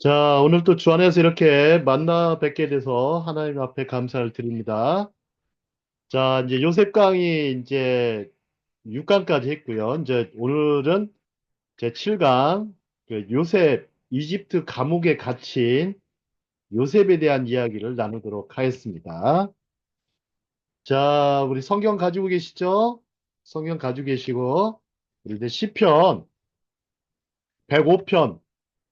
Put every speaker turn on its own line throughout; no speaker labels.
자, 오늘 또 주 안에서 이렇게 만나 뵙게 돼서 하나님 앞에 감사를 드립니다. 자, 이제 요셉 강의 이제 6강까지 했고요. 이제 오늘은 제 7강, 요셉, 이집트 감옥에 갇힌 요셉에 대한 이야기를 나누도록 하겠습니다. 자, 우리 성경 가지고 계시죠? 성경 가지고 계시고, 우리 이제 시편 105편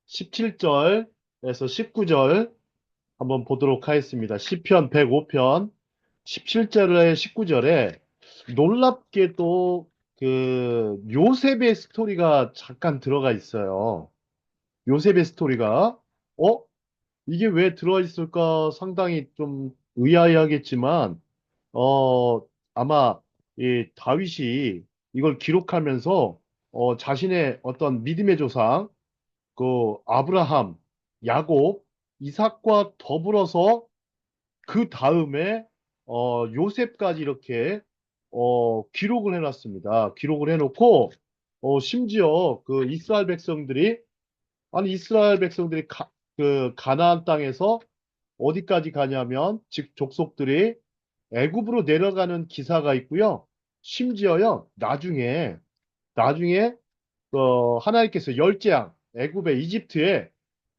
17절에서 19절 한번 보도록 하겠습니다. 시편 105편 17절에 19절에 놀랍게도 요셉의 스토리가 잠깐 들어가 있어요. 요셉의 스토리가 이게 왜 들어있을까 상당히 좀 의아해하겠지만 어 아마 이 다윗이 이걸 기록하면서 자신의 어떤 믿음의 조상 아브라함, 야곱, 이삭과 더불어서 그 다음에 요셉까지 이렇게 기록을 해놨습니다. 기록을 해놓고 심지어 그 이스라엘 백성들이 이스라엘 백성들이 그 가나안 땅에서 어디까지 가냐면 즉 족속들이 애굽으로 내려가는 기사가 있고요. 심지어요 나중에 하나님께서 열장 애굽의 이집트에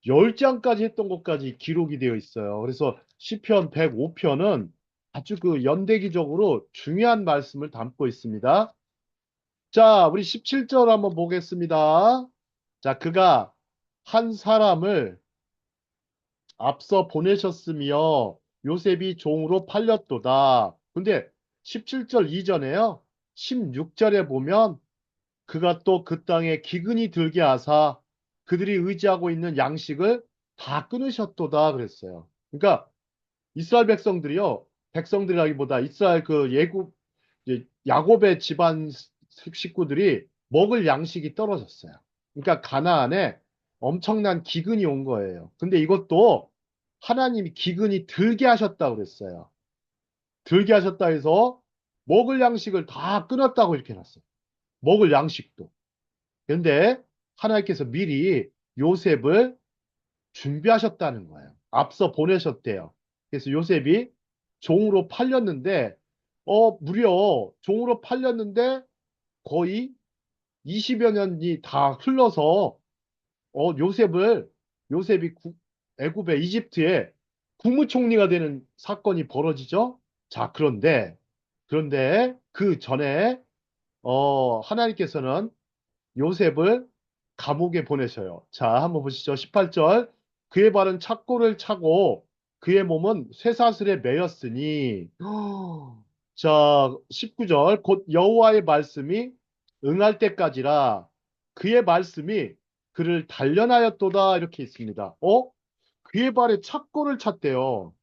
열장까지 했던 것까지 기록이 되어 있어요. 그래서 시편 105편은 아주 그 연대기적으로 중요한 말씀을 담고 있습니다. 자, 우리 17절 한번 보겠습니다. 자, 그가 한 사람을 앞서 보내셨으며 요셉이 종으로 팔렸도다. 근데 17절 이전에요. 16절에 보면 그가 또 그 땅에 기근이 들게 하사 그들이 의지하고 있는 양식을 다 끊으셨도다 그랬어요. 그러니까 이스라엘 백성들이요. 백성들이라기보다 이스라엘 이제 야곱의 집안 식구들이 먹을 양식이 떨어졌어요. 그러니까 가나안에 엄청난 기근이 온 거예요. 근데 이것도 하나님이 기근이 들게 하셨다고 그랬어요. 들게 하셨다 해서 먹을 양식을 다 끊었다고 이렇게 해놨어요. 먹을 양식도. 그런데 하나님께서 미리 요셉을 준비하셨다는 거예요. 앞서 보내셨대요. 그래서 요셉이 종으로 팔렸는데, 무려 종으로 팔렸는데 거의 20여 년이 다 흘러서, 요셉이 애굽의 이집트에 국무총리가 되는 사건이 벌어지죠. 자, 그런데 그 전에, 하나님께서는 요셉을 감옥에 보내셔요. 자, 한번 보시죠. 18절. 그의 발은 착고를 차고 그의 몸은 쇠사슬에 매였으니. 자, 19절. 곧 여호와의 말씀이 응할 때까지라 그의 말씀이 그를 단련하였도다 이렇게 있습니다. 그의 발에 착고를 찼대요.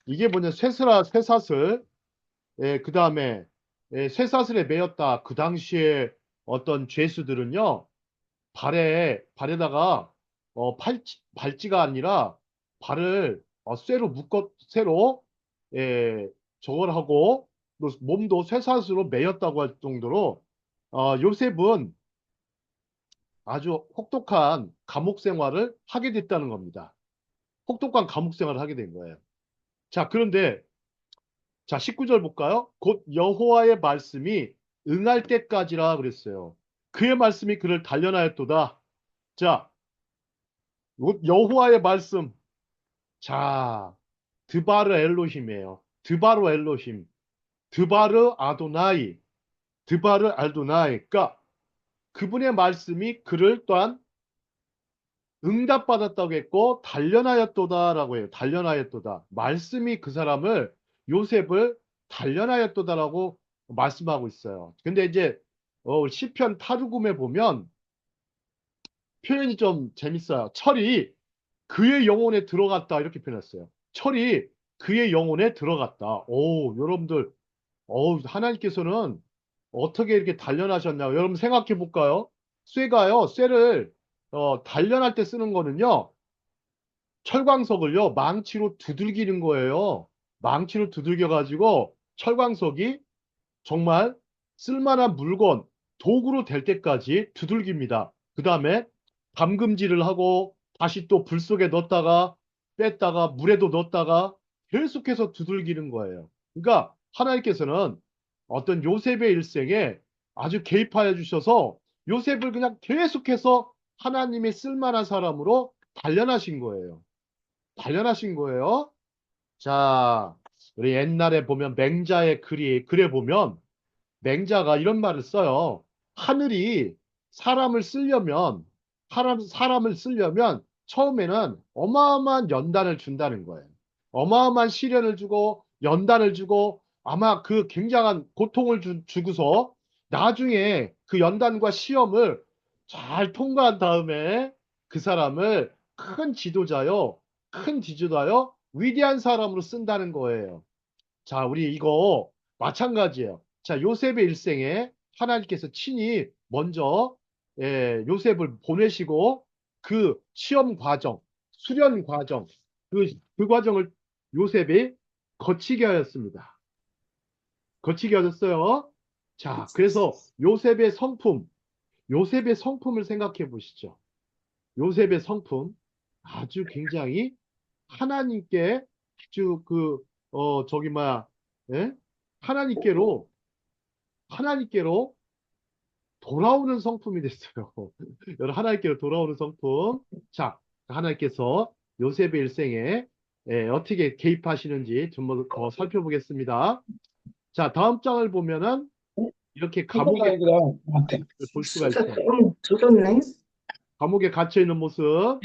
이게 뭐냐? 쇠사슬. 예, 그 다음에 쇠사슬에 매였다. 그 당시에 어떤 죄수들은요. 발에다가 발찌가 아니라 발을 쇠로 저걸 하고 또 몸도 쇠사슬로 매였다고 할 정도로 요셉은 아주 혹독한 감옥 생활을 하게 됐다는 겁니다. 혹독한 감옥 생활을 하게 된 거예요. 자, 그런데 자, 19절 볼까요? 곧 여호와의 말씀이 응할 때까지라 그랬어요. 그의 말씀이 그를 단련하였도다. 자, 여호와의 말씀. 자, 드바르 엘로힘이에요. 드바르 엘로힘. 드바르 아도나이. 드바르 알도나이. 그러니까 그분의 말씀이 그를 또한 응답받았다고 했고 단련하였도다라고 해요. 단련하였도다. 말씀이 그 사람을 요셉을 단련하였도다라고 말씀하고 있어요. 근데 이제 시편 타르굼에 보면 표현이 좀 재밌어요. 철이 그의 영혼에 들어갔다 이렇게 표현했어요. 철이 그의 영혼에 들어갔다. 오, 여러분들, 하나님께서는 어떻게 이렇게 단련하셨냐고 여러분 생각해 볼까요? 쇠를 단련할 때 쓰는 거는요. 철광석을요 망치로 두들기는 거예요. 망치로 두들겨 가지고 철광석이 정말 쓸만한 물건, 도구로 될 때까지 두들깁니다. 그 다음에 담금질을 하고 다시 또 불 속에 넣었다가 뺐다가 물에도 넣었다가 계속해서 두들기는 거예요. 그러니까 하나님께서는 어떤 요셉의 일생에 아주 개입하여 주셔서 요셉을 그냥 계속해서 하나님의 쓸만한 사람으로 단련하신 거예요. 단련하신 거예요. 자, 우리 옛날에 보면 맹자의 글에 보면 맹자가 이런 말을 써요. 하늘이 사람을 쓰려면, 사람을 쓰려면 처음에는 어마어마한 연단을 준다는 거예요. 어마어마한 시련을 주고, 연단을 주고, 아마 그 굉장한 고통을 주고서 나중에 그 연단과 시험을 잘 통과한 다음에 그 사람을 큰 지도자요, 위대한 사람으로 쓴다는 거예요. 자, 우리 이거 마찬가지예요. 자, 요셉의 일생에 하나님께서 친히 먼저 요셉을 보내시고 그 시험 과정, 수련 과정, 그 과정을 요셉이 거치게 하였습니다. 거치게 하셨어요. 자, 그래서 요셉의 성품을 생각해 보시죠. 요셉의 성품, 아주 굉장히 하나님께 아주 저기, 뭐야, 예? 하나님께로, 하나님께로 돌아오는 성품이 됐어요. 여러분, 하나님께로 돌아오는 성품. 자, 하나님께서 요셉의 일생에 어떻게 개입하시는지 좀 더 살펴보겠습니다. 자, 다음 장을 보면은 이렇게
이거가
감옥에
아니라 나한테
볼 수가 있어요.
조졌네.
감옥에 갇혀 있는 모습.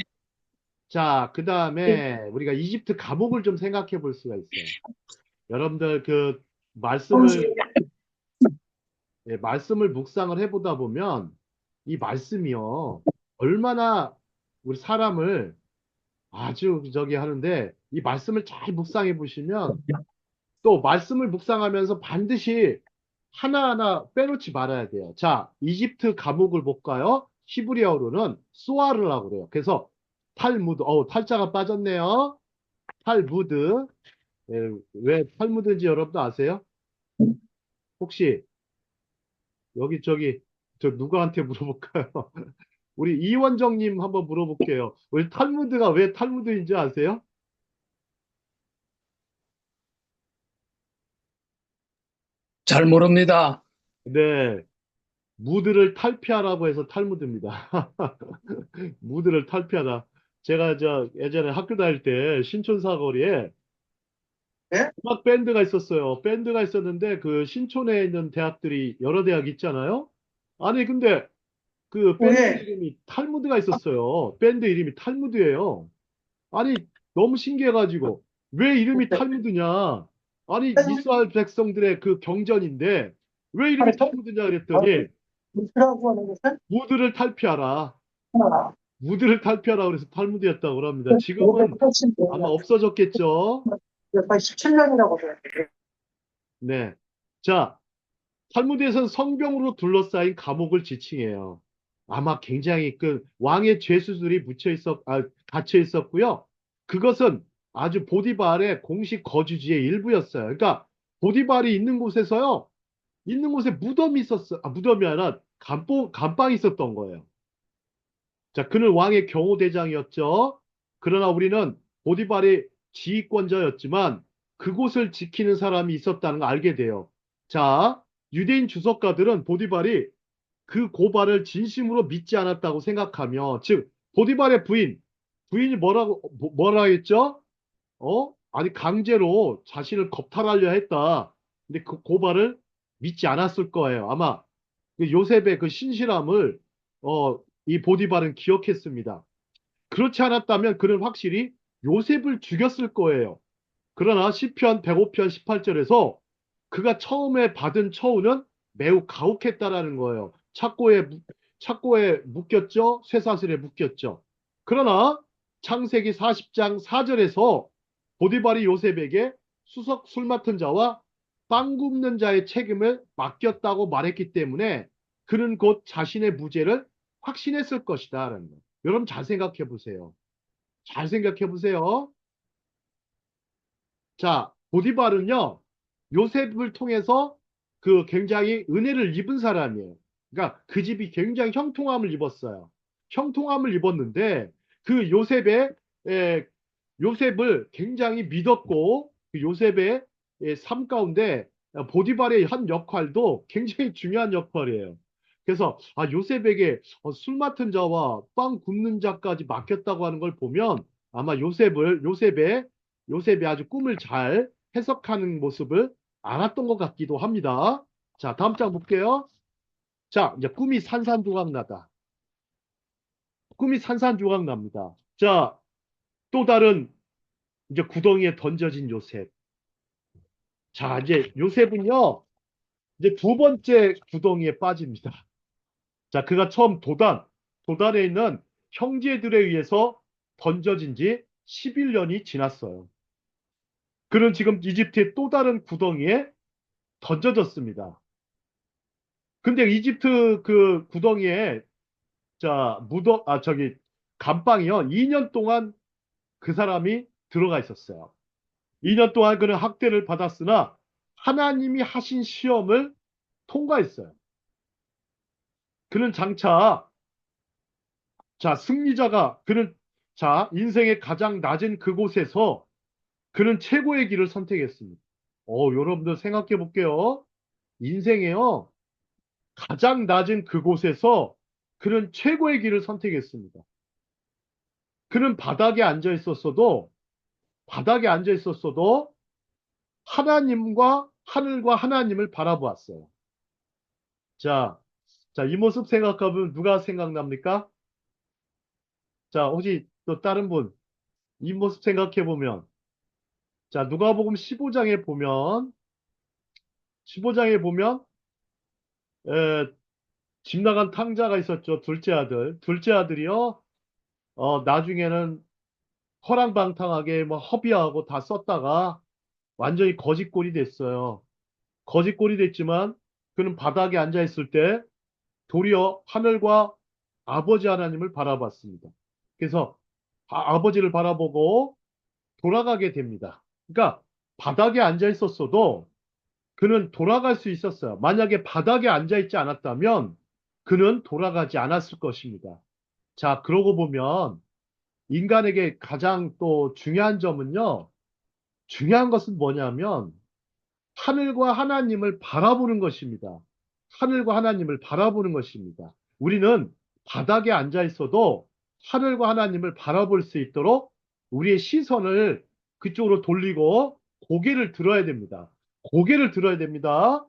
자, 그 다음에 우리가 이집트 감옥을 좀 생각해 볼 수가 있어요. 여러분들 그 말씀을 말씀을 묵상을 해보다 보면 이 말씀이요 얼마나 우리 사람을 아주 저기 하는데 이 말씀을 잘 묵상해 보시면 또 말씀을 묵상하면서 반드시 하나하나 빼놓지 말아야 돼요. 자, 이집트 감옥을 볼까요? 히브리어로는 소아르라고 그래요. 그래서 탈무드, 탈자가 빠졌네요. 탈무드. 왜 탈무드인지 여러분도 아세요? 혹시 여기 저기 저 누구한테 물어볼까요? 우리 이원정님 한번 물어볼게요. 우리 탈무드가 왜 탈무드인지 아세요?
잘 모릅니다.
네, 무드를 탈피하라고 해서 탈무드입니다. 무드를 탈피하라. 제가 저 예전에 학교 다닐 때 신촌사거리에
예?
음악 밴드가 있었어요. 밴드가 있었는데 그 신촌에 있는 대학들이 여러 대학 있잖아요. 아니 근데 그 밴드
왜?
이름이 탈무드가 있었어요. 밴드 이름이 탈무드예요. 아니, 너무 신기해가지고, 왜 이름이 탈무드냐? 아니, 이스라엘 백성들의 그 경전인데, 왜 이름이 탈무드냐 그랬더니,
무라고 하는 것은
무드를 탈피하라.
하나,
무드를 탈피하라 그래서 탈무드였다고 합니다. 지금은
580년,
아마 없어졌겠죠?
거의 17년이라고 해요.
네. 자, 탈무드에서는 성경으로 둘러싸인 감옥을 지칭해요. 아마 굉장히 그 왕의 죄수들이 갇혀 있었고요. 그것은 아주 보디발의 공식 거주지의 일부였어요. 그러니까 보디발이 있는 곳에서요. 있는 곳에 무덤이 있었어. 무덤이 아니라 감방이 있었던 거예요. 자, 그는 왕의 경호대장이었죠. 그러나 우리는 보디발이 지휘권자였지만 그곳을 지키는 사람이 있었다는 걸 알게 돼요. 자, 유대인 주석가들은 보디발이 그 고발을 진심으로 믿지 않았다고 생각하며, 즉, 보디발의 부인이 뭐라 했죠? 아니, 강제로 자신을 겁탈하려 했다. 근데 그 고발을 믿지 않았을 거예요. 아마 그 요셉의 그 신실함을, 이 보디발은 기억했습니다. 그렇지 않았다면 그는 확실히 요셉을 죽였을 거예요. 그러나 시편 105편 18절에서 그가 처음에 받은 처우는 매우 가혹했다라는 거예요. 착고에 묶였죠. 쇠사슬에 묶였죠. 그러나 창세기 40장 4절에서 보디발이 요셉에게 수석 술 맡은 자와 빵 굽는 자의 책임을 맡겼다고 말했기 때문에 그는 곧 자신의 무죄를 확신했을 것이다. 라는 거예요. 여러분 잘 생각해 보세요. 잘 생각해 보세요. 자, 보디발은요, 요셉을 통해서 그 굉장히 은혜를 입은 사람이에요. 그러니까 그 집이 굉장히 형통함을 입었어요. 형통함을 입었는데 그 요셉을 굉장히 믿었고 그 요셉의 삶 가운데 보디발의 한 역할도 굉장히 중요한 역할이에요. 그래서 요셉에게 술 맡은 자와 빵 굽는 자까지 맡겼다고 하는 걸 보면 아마 요셉의 아주 꿈을 잘 해석하는 모습을 알았던 것 같기도 합니다. 자, 다음 장 볼게요. 자, 이제 꿈이 산산조각 나다. 꿈이 산산조각 납니다. 자, 또 다른 이제 구덩이에 던져진 요셉. 자, 이제 요셉은요, 이제 두 번째 구덩이에 빠집니다. 자, 그가 처음 도단에 있는 형제들에 의해서 던져진 지 11년이 지났어요. 그는 지금 이집트의 또 다른 구덩이에 던져졌습니다. 근데 이집트 그 구덩이에, 감방이요, 2년 동안 그 사람이 들어가 있었어요. 2년 동안 그는 학대를 받았으나 하나님이 하신 시험을 통과했어요. 그는 장차, 그는, 인생의 가장 낮은 그곳에서 그는 최고의 길을 선택했습니다. 여러분들 생각해 볼게요. 인생에요, 가장 낮은 그곳에서 그는 최고의 길을 선택했습니다. 그는 바닥에 앉아 있었어도 하늘과 하나님을 바라보았어요. 자, 이 모습 생각하면 누가 생각납니까? 자, 혹시 또 다른 분, 이 모습 생각해 보면, 자, 누가복음 15장에 보면, 에, 집 나간 탕자가 있었죠. 둘째 아들. 둘째 아들이요, 나중에는 허랑방탕하게 뭐 허비하고 다 썼다가 완전히 거지꼴이 됐어요. 거지꼴이 됐지만, 그는 바닥에 앉아 있을 때 도리어 하늘과 아버지 하나님을 바라봤습니다. 그래서 아버지를 바라보고 돌아가게 됩니다. 그러니까 바닥에 앉아 있었어도 그는 돌아갈 수 있었어요. 만약에 바닥에 앉아 있지 않았다면 그는 돌아가지 않았을 것입니다. 자, 그러고 보면 인간에게 가장 또 중요한 점은요. 중요한 것은 뭐냐면 하늘과 하나님을 바라보는 것입니다. 하늘과 하나님을 바라보는 것입니다. 우리는 바닥에 앉아 있어도 하늘과 하나님을 바라볼 수 있도록 우리의 시선을 그쪽으로 돌리고 고개를 들어야 됩니다. 고개를 들어야 됩니다.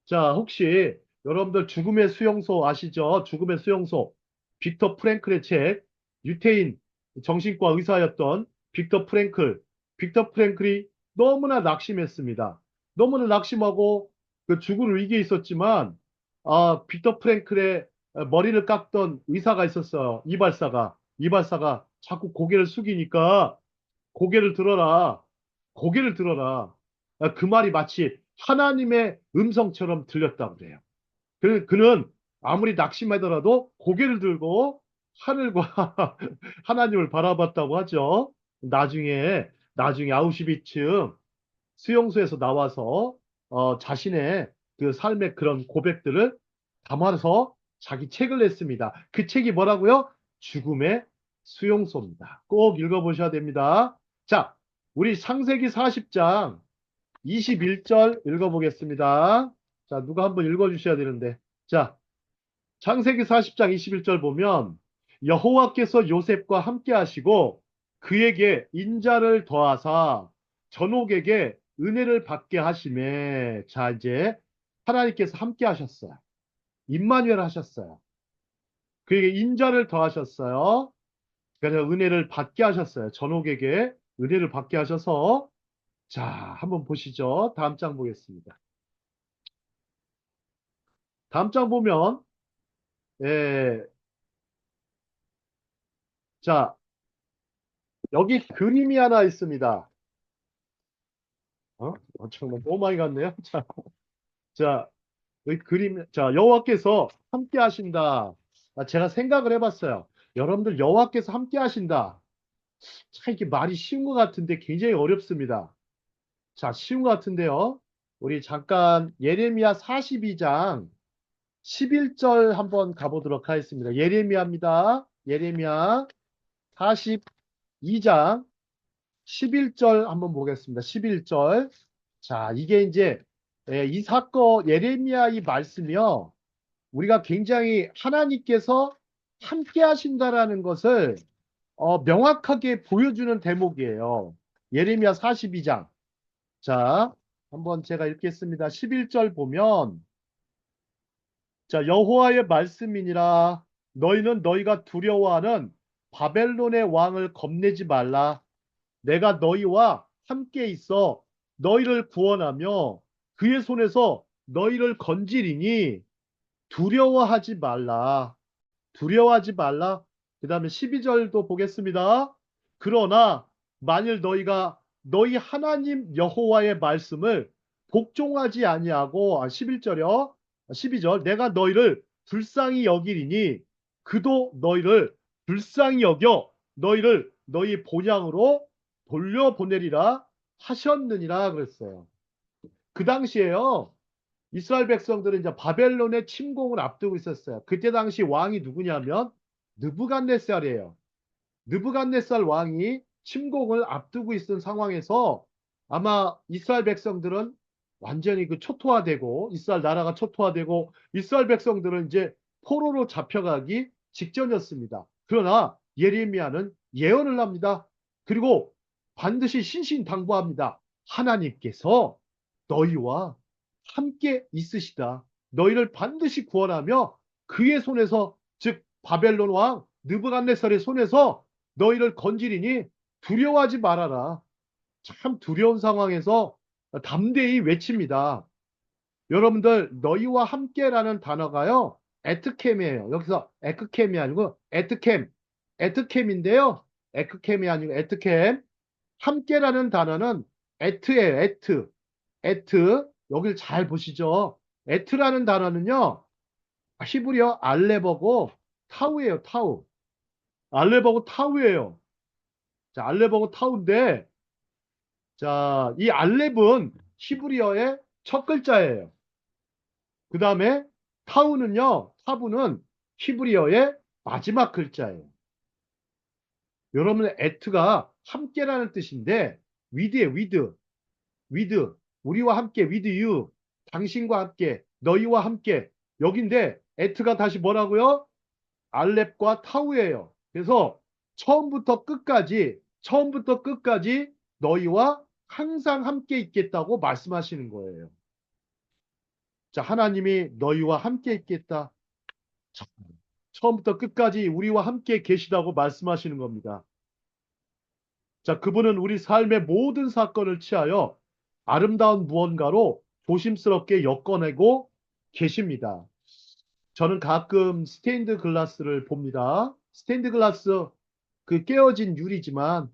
자, 혹시 여러분들 죽음의 수용소 아시죠? 죽음의 수용소. 빅터 프랭클의 책, 유태인 정신과 의사였던 빅터 프랭클. 빅터 프랭클이 너무나 낙심했습니다. 너무나 낙심하고 그 죽을 위기에 있었지만, 빅터 프랭클의 머리를 깎던 의사가 있었어요. 이발사가 자꾸 고개를 숙이니까 고개를 들어라. 고개를 들어라. 그 말이 마치 하나님의 음성처럼 들렸다고 그래요. 그는 아무리 낙심하더라도 고개를 들고 하늘과 하나님을 바라봤다고 하죠. 나중에 아우슈비츠 수용소에서 나와서 자신의 그 삶의 그런 고백들을 담아서 자기 책을 냈습니다. 그 책이 뭐라고요? 죽음의 수용소입니다. 꼭 읽어보셔야 됩니다. 자, 우리 창세기 40장 21절 읽어보겠습니다. 자, 누가 한번 읽어주셔야 되는데. 자, 창세기 40장 21절 보면 여호와께서 요셉과 함께 하시고 그에게 인자를 더하사 전옥에게 은혜를 받게 하심에, 자, 이제 하나님께서 함께 하셨어요. 임마누엘 하셨어요. 그에게 인자를 더하셨어요. 그래서 은혜를 받게 하셨어요. 전옥에게 은혜를 받게 하셔서, 자, 한번 보시죠. 다음 장 보겠습니다. 다음 장 보면, 예, 자, 여기 그림이 하나 있습니다. 정말 너무 많이 갔네요. 자, 여기 여호와께서 함께 하신다. 제가 생각을 해봤어요. 여러분들 여호와께서 함께 하신다. 참 이게 말이 쉬운 것 같은데 굉장히 어렵습니다. 자, 쉬운 것 같은데요. 우리 잠깐 예레미야 42장 11절 한번 가보도록 하겠습니다. 예레미야입니다. 예레미야 42장 11절 한번 보겠습니다. 11절. 자, 이게 이제 이 사건 예레미야 이 말씀이요. 우리가 굉장히 하나님께서 함께 하신다라는 것을 명확하게 보여주는 대목이에요. 예레미야 42장. 자, 한번 제가 읽겠습니다. 11절 보면 자, 여호와의 말씀이니라 너희는 너희가 두려워하는 바벨론의 왕을 겁내지 말라. 내가 너희와 함께 있어 너희를 구원하며 그의 손에서 너희를 건지리니 두려워하지 말라. 두려워하지 말라. 그 다음에 12절도 보겠습니다. 그러나 만일 너희가 너희 하나님 여호와의 말씀을 복종하지 아니하고 11절이요. 12절 내가 너희를 불쌍히 여기리니 그도 너희를 불쌍히 여겨 너희를 너희 본향으로 돌려보내리라 하셨느니라 그랬어요. 그 당시에요. 이스라엘 백성들은 이제 바벨론의 침공을 앞두고 있었어요. 그때 당시 왕이 누구냐면 느부갓네살이에요. 느부갓네살 왕이 침공을 앞두고 있는 상황에서 아마 이스라엘 백성들은 완전히 그 초토화되고 이스라엘 나라가 초토화되고 이스라엘 백성들은 이제 포로로 잡혀가기 직전이었습니다. 그러나 예레미야는 예언을 합니다. 그리고 반드시 신신당부합니다. 하나님께서 너희와 함께 있으시다. 너희를 반드시 구원하며 그의 손에서 즉 바벨론 왕 느부갓네살의 손에서 너희를 건지리니 두려워하지 말아라. 참 두려운 상황에서 담대히 외칩니다. 여러분들 너희와 함께라는 단어가요. 에트캠이에요. 여기서 에크캠이 아니고 에트캠. 에트캠인데요. 에크캠이 아니고 에트캠. 함께라는 단어는 에트예요. 에트. 에트. 여길 잘 보시죠. 에트라는 단어는요. 히브리어 알레버고 타우예요. 타우. 알레버고 타우예요. 자, 알렙하고 타우인데, 자, 이 알렙은 히브리어의 첫 글자예요. 그 다음에 타우는요, 타부는 히브리어의 마지막 글자예요. 여러분의 에트가 함께라는 뜻인데, 위드에 위드, 위드, 우리와 함께, 위드 유, 당신과 함께, 너희와 함께, 여긴데, 에트가 다시 뭐라고요? 알렙과 타우예요. 그래서 처음부터 끝까지 너희와 항상 함께 있겠다고 말씀하시는 거예요. 자, 하나님이 너희와 함께 있겠다. 처음부터 끝까지 우리와 함께 계시다고 말씀하시는 겁니다. 자, 그분은 우리 삶의 모든 사건을 취하여 아름다운 무언가로 조심스럽게 엮어내고 계십니다. 저는 가끔 스테인드 글라스를 봅니다. 스테인드 글라스 그 깨어진 유리지만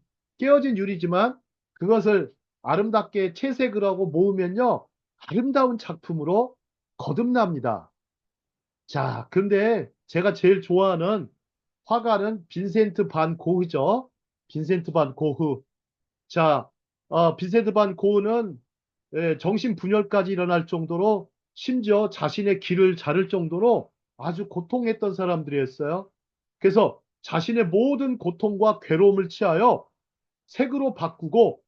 그것을 아름답게 채색을 하고 모으면요. 아름다운 작품으로 거듭납니다. 자, 근데 제가 제일 좋아하는 화가는 빈센트 반 고흐죠. 빈센트 반 고흐. 자, 빈센트 반 고흐는 정신분열까지 일어날 정도로 심지어 자신의 길을 자를 정도로 아주 고통했던 사람들이었어요. 그래서 자신의 모든 고통과 괴로움을 취하여 색으로 바꾸고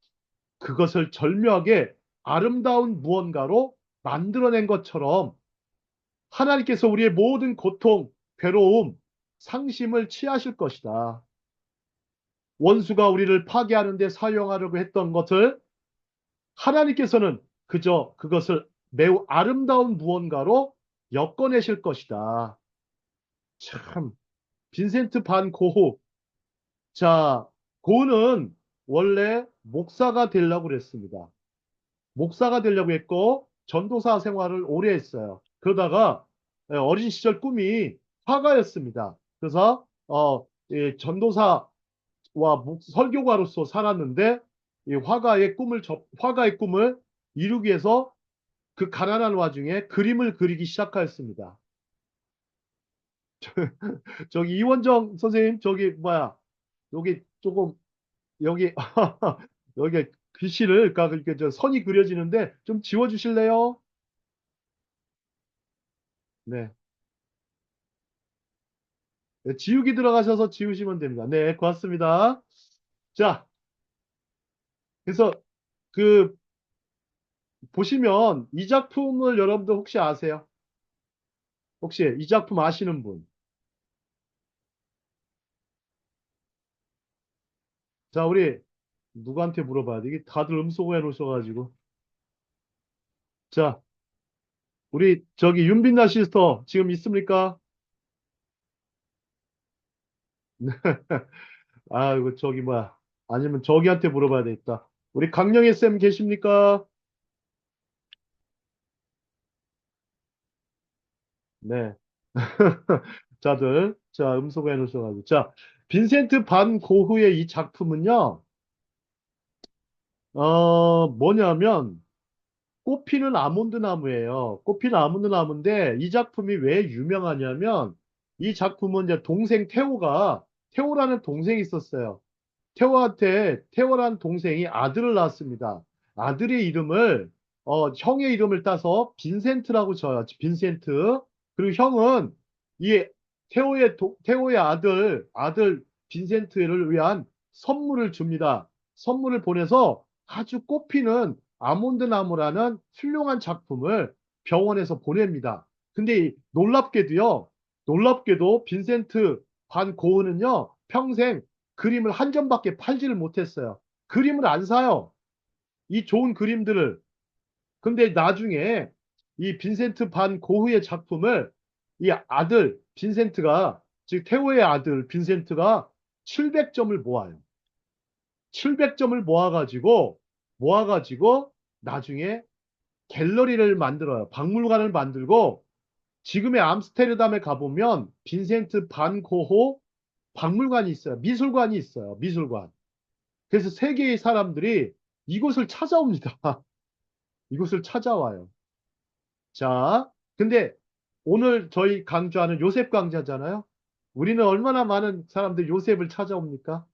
그것을 절묘하게 아름다운 무언가로 만들어낸 것처럼 하나님께서 우리의 모든 고통, 괴로움, 상심을 취하실 것이다. 원수가 우리를 파괴하는 데 사용하려고 했던 것을 하나님께서는 그저 그것을 매우 아름다운 무언가로 엮어내실 것이다. 참, 빈센트 반 고흐. 자, 고흐는 원래 목사가 되려고 그랬습니다. 목사가 되려고 했고, 전도사 생활을 오래 했어요. 그러다가 어린 시절 꿈이 화가였습니다. 그래서 전도사와 설교가로서 살았는데 이 화가의 꿈을 이루기 위해서 그 가난한 와중에 그림을 그리기 시작하였습니다. 저기 이원정 선생님 저기 뭐야 여기 조금 여기 여기 글씨를 그러니까 이렇게 저 선이 그려지는데 좀 지워주실래요? 네. 네, 지우기 들어가셔서 지우시면 됩니다. 네, 고맙습니다. 자, 그래서 그 보시면 이 작품을 여러분들 혹시 아세요? 혹시 이 작품 아시는 분? 자, 우리 누구한테 물어봐야 돼? 이게 다들 음소거 해놓으셔가지고. 자, 우리 저기 윤빛나 시스터 지금 있습니까? 아, 이거 저기 뭐야. 아니면 저기한테 물어봐야 되겠다. 우리 강령애 쌤 계십니까? 네. 자들, 자, 음소거 해놓으셔가지고. 자, 빈센트 반 고흐의 이 작품은요, 뭐냐면, 꽃피는 아몬드 나무예요. 꽃피는 아몬드 나무인데, 이 작품이 왜 유명하냐면, 이 작품은 이제 동생 태호라는 동생이 있었어요. 태호란 동생이 아들을 낳았습니다. 아들의 이름을, 형의 이름을 따서 빈센트라고 져요. 빈센트. 그리고 형은 이 태호의 아들 빈센트를 위한 선물을 줍니다. 선물을 보내서 아주 꽃피는 아몬드 나무라는 훌륭한 작품을 병원에서 보냅니다. 근데 놀랍게도 빈센트 반 고흐는요, 평생 그림을 한 점밖에 팔지를 못했어요. 그림을 안 사요. 이 좋은 그림들을. 근데 나중에 이 빈센트 반 고흐의 작품을 이 아들 빈센트가, 즉 태호의 아들 빈센트가 700점을 모아요. 700점을 모아가지고 나중에 갤러리를 만들어요. 박물관을 만들고 지금의 암스테르담에 가보면 빈센트 반 고흐 박물관이 있어요. 미술관이 있어요. 미술관. 그래서 세계의 사람들이 이곳을 찾아옵니다. 이곳을 찾아와요. 자, 근데 오늘 저희 강좌는 요셉 강좌잖아요. 우리는 얼마나 많은 사람들이 요셉을 찾아옵니까?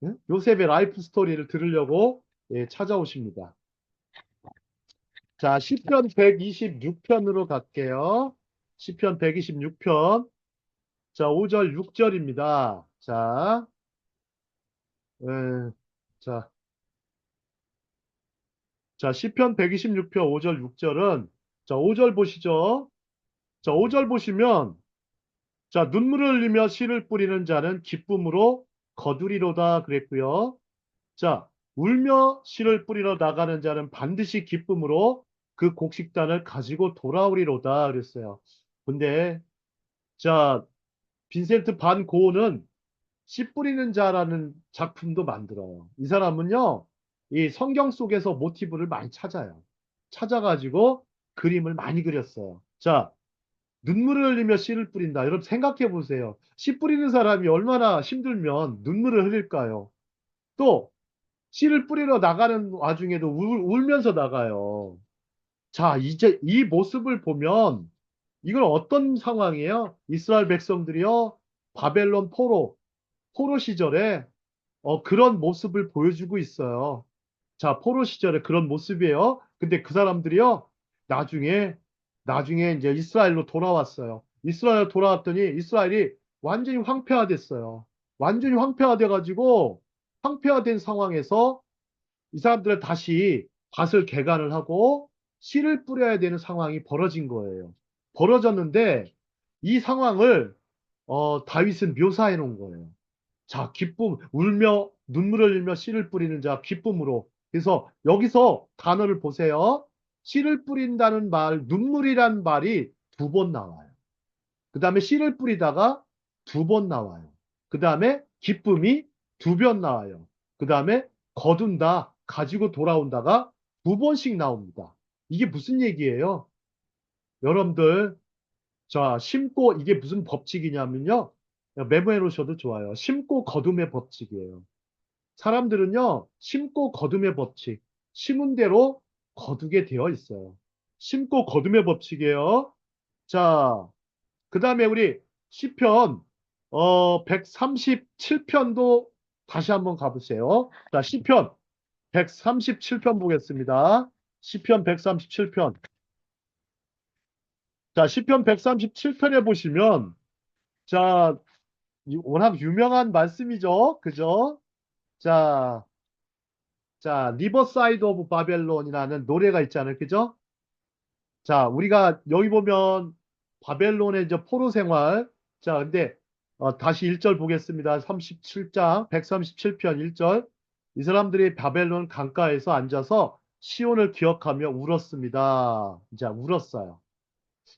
응? 요셉의 라이프 스토리를 들으려고 예, 찾아오십니다. 자, 시편 126편으로 갈게요. 시편 126편. 자, 5절, 6절입니다. 자, 에, 자, 시편 126편 5절, 6절은 자, 5절 보시죠. 자, 5절 보시면 자, 눈물을 흘리며 씨를 뿌리는 자는 기쁨으로 거두리로다 그랬고요. 자, 울며 씨를 뿌리러 나가는 자는 반드시 기쁨으로 그 곡식단을 가지고 돌아오리로다 그랬어요. 근데 자, 빈센트 반 고흐는 씨 뿌리는 자라는 작품도 만들어요. 이 사람은요, 이 성경 속에서 모티브를 많이 찾아요. 찾아가지고 그림을 많이 그렸어요. 자, 눈물을 흘리며 씨를 뿌린다. 여러분 생각해 보세요. 씨 뿌리는 사람이 얼마나 힘들면 눈물을 흘릴까요? 또 씨를 뿌리러 나가는 와중에도 울면서 나가요. 자, 이제 이 모습을 보면 이건 어떤 상황이에요? 이스라엘 백성들이요, 바벨론 포로 시절에 그런 모습을 보여주고 있어요. 자, 포로 시절에 그런 모습이에요. 근데 그 사람들이요, 나중에, 나중에 이제 이스라엘로 돌아왔어요. 이스라엘 돌아왔더니 이스라엘이 완전히 황폐화됐어요. 완전히 황폐화돼가지고, 황폐화된 상황에서 이 사람들은 다시 밭을 개간을 하고 씨를 뿌려야 되는 상황이 벌어진 거예요. 벌어졌는데, 이 상황을, 다윗은 묘사해 놓은 거예요. 자, 울며, 눈물을 흘리며 씨를 뿌리는 자, 기쁨으로. 그래서 여기서 단어를 보세요. 씨를 뿌린다는 말, 눈물이란 말이 2번 나와요. 그 다음에 씨를 뿌리다가 2번 나와요. 그 다음에 기쁨이 2번 나와요. 그 다음에 거둔다, 가지고 돌아온다가 2번씩 나옵니다. 이게 무슨 얘기예요? 여러분들, 자, 심고, 이게 무슨 법칙이냐면요. 메모해 놓으셔도 좋아요. 심고 거둠의 법칙이에요. 사람들은요, 심고 거둠의 법칙, 심은 대로 거두게 되어 있어요. 심고 거둠의 법칙이에요. 자, 그 다음에 우리 시편, 137편도 다시 한번 가보세요. 자, 시편 137편 보겠습니다. 시편 137편. 자, 시편 137편에 보시면, 자, 워낙 유명한 말씀이죠. 그죠? 자, 자, 리버사이드 오브 바벨론이라는 노래가 있잖아요. 그죠? 자, 우리가 여기 보면 바벨론의 이제 포로 생활. 자, 근데 다시 1절 보겠습니다. 37장 137편 1절. 이 사람들이 바벨론 강가에서 앉아서 시온을 기억하며 울었습니다. 자, 울었어요.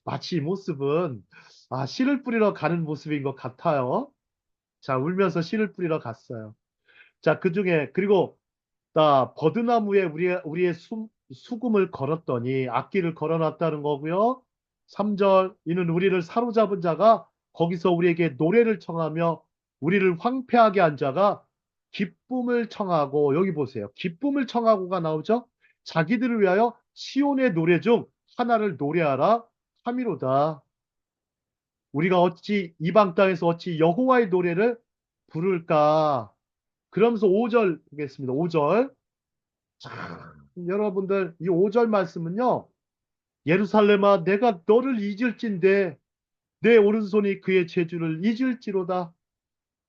마치 이 모습은 씨를 뿌리러 가는 모습인 것 같아요. 자, 울면서 씨를 뿌리러 갔어요. 자, 그 중에 그리고 버드나무에 우리의 수금을 걸었더니 악기를 걸어놨다는 거고요. 3절 이는 우리를 사로잡은 자가 거기서 우리에게 노래를 청하며 우리를 황폐하게 한 자가 기쁨을 청하고 여기 보세요. 기쁨을 청하고가 나오죠. 자기들을 위하여 시온의 노래 중 하나를 노래하라 함이로다. 우리가 어찌 이방 땅에서 어찌 여호와의 노래를 부를까? 그러면서 5절 보겠습니다. 5절. 여러분들 이 5절 말씀은요. 예루살렘아 내가 너를 잊을진데 내 오른손이 그의 재주를 잊을지로다.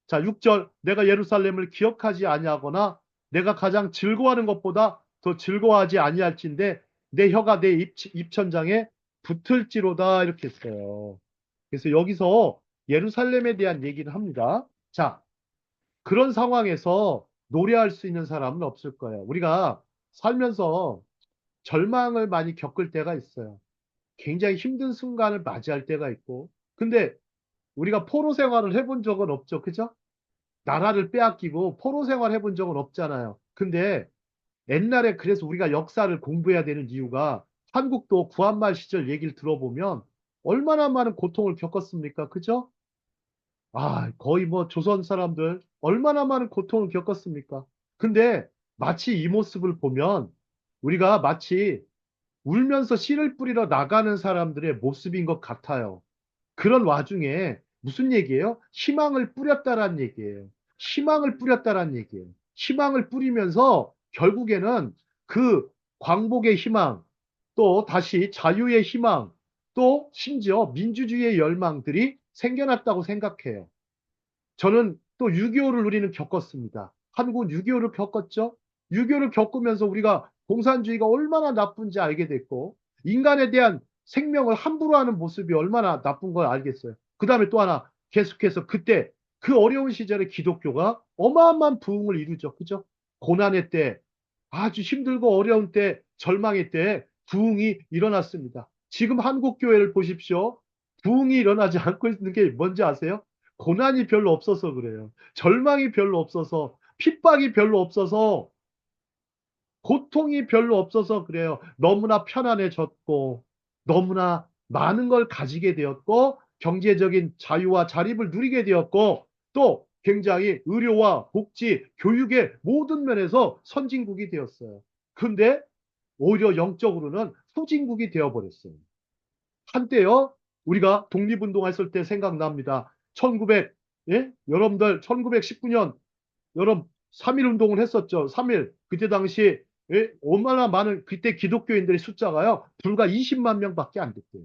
자, 6절 내가 예루살렘을 기억하지 아니하거나 내가 가장 즐거워하는 것보다 더 즐거워하지 아니할진데 내 혀가 내 입천장에 붙을지로다 이렇게 했어요. 그래서 여기서 예루살렘에 대한 얘기를 합니다. 자, 그런 상황에서 노래할 수 있는 사람은 없을 거예요. 우리가 살면서 절망을 많이 겪을 때가 있어요. 굉장히 힘든 순간을 맞이할 때가 있고. 근데 우리가 포로 생활을 해본 적은 없죠. 그죠? 나라를 빼앗기고 포로 생활 해본 적은 없잖아요. 근데 옛날에 그래서 우리가 역사를 공부해야 되는 이유가 한국도 구한말 시절 얘기를 들어보면 얼마나 많은 고통을 겪었습니까? 그죠? 거의 뭐 조선 사람들 얼마나 많은 고통을 겪었습니까? 근데 마치 이 모습을 보면 우리가 마치 울면서 씨를 뿌리러 나가는 사람들의 모습인 것 같아요. 그런 와중에 무슨 얘기예요? 희망을 뿌렸다라는 얘기예요. 희망을 뿌렸다라는 얘기예요. 희망을 뿌리면서 결국에는 그 광복의 희망, 또 다시 자유의 희망, 또 심지어 민주주의의 열망들이 생겨났다고 생각해요. 저는 또 6.25를 우리는 겪었습니다. 한국은 6.25를 겪었죠. 6.25를 겪으면서 우리가 공산주의가 얼마나 나쁜지 알게 됐고 인간에 대한 생명을 함부로 하는 모습이 얼마나 나쁜 걸 알겠어요. 그 다음에 또 하나 계속해서 그때 그 어려운 시절에 기독교가 어마어마한 부흥을 이루죠. 그죠? 고난의 때 아주 힘들고 어려운 때 절망의 때 부흥이 일어났습니다. 지금 한국 교회를 보십시오. 부흥이 일어나지 않고 있는 게 뭔지 아세요? 고난이 별로 없어서 그래요. 절망이 별로 없어서, 핍박이 별로 없어서, 고통이 별로 없어서 그래요. 너무나 편안해졌고, 너무나 많은 걸 가지게 되었고, 경제적인 자유와 자립을 누리게 되었고, 또 굉장히 의료와 복지, 교육의 모든 면에서 선진국이 되었어요. 근데 오히려 영적으로는 후진국이 되어버렸어요. 한때요, 우리가 독립운동했을 때 생각납니다. 1900, 예? 여러분들 1919년 여러분 3.1 운동을 했었죠. 3.1. 그때 당시 예? 얼마나 많은 그때 기독교인들의 숫자가요. 불과 20만 명밖에 안 됐대요.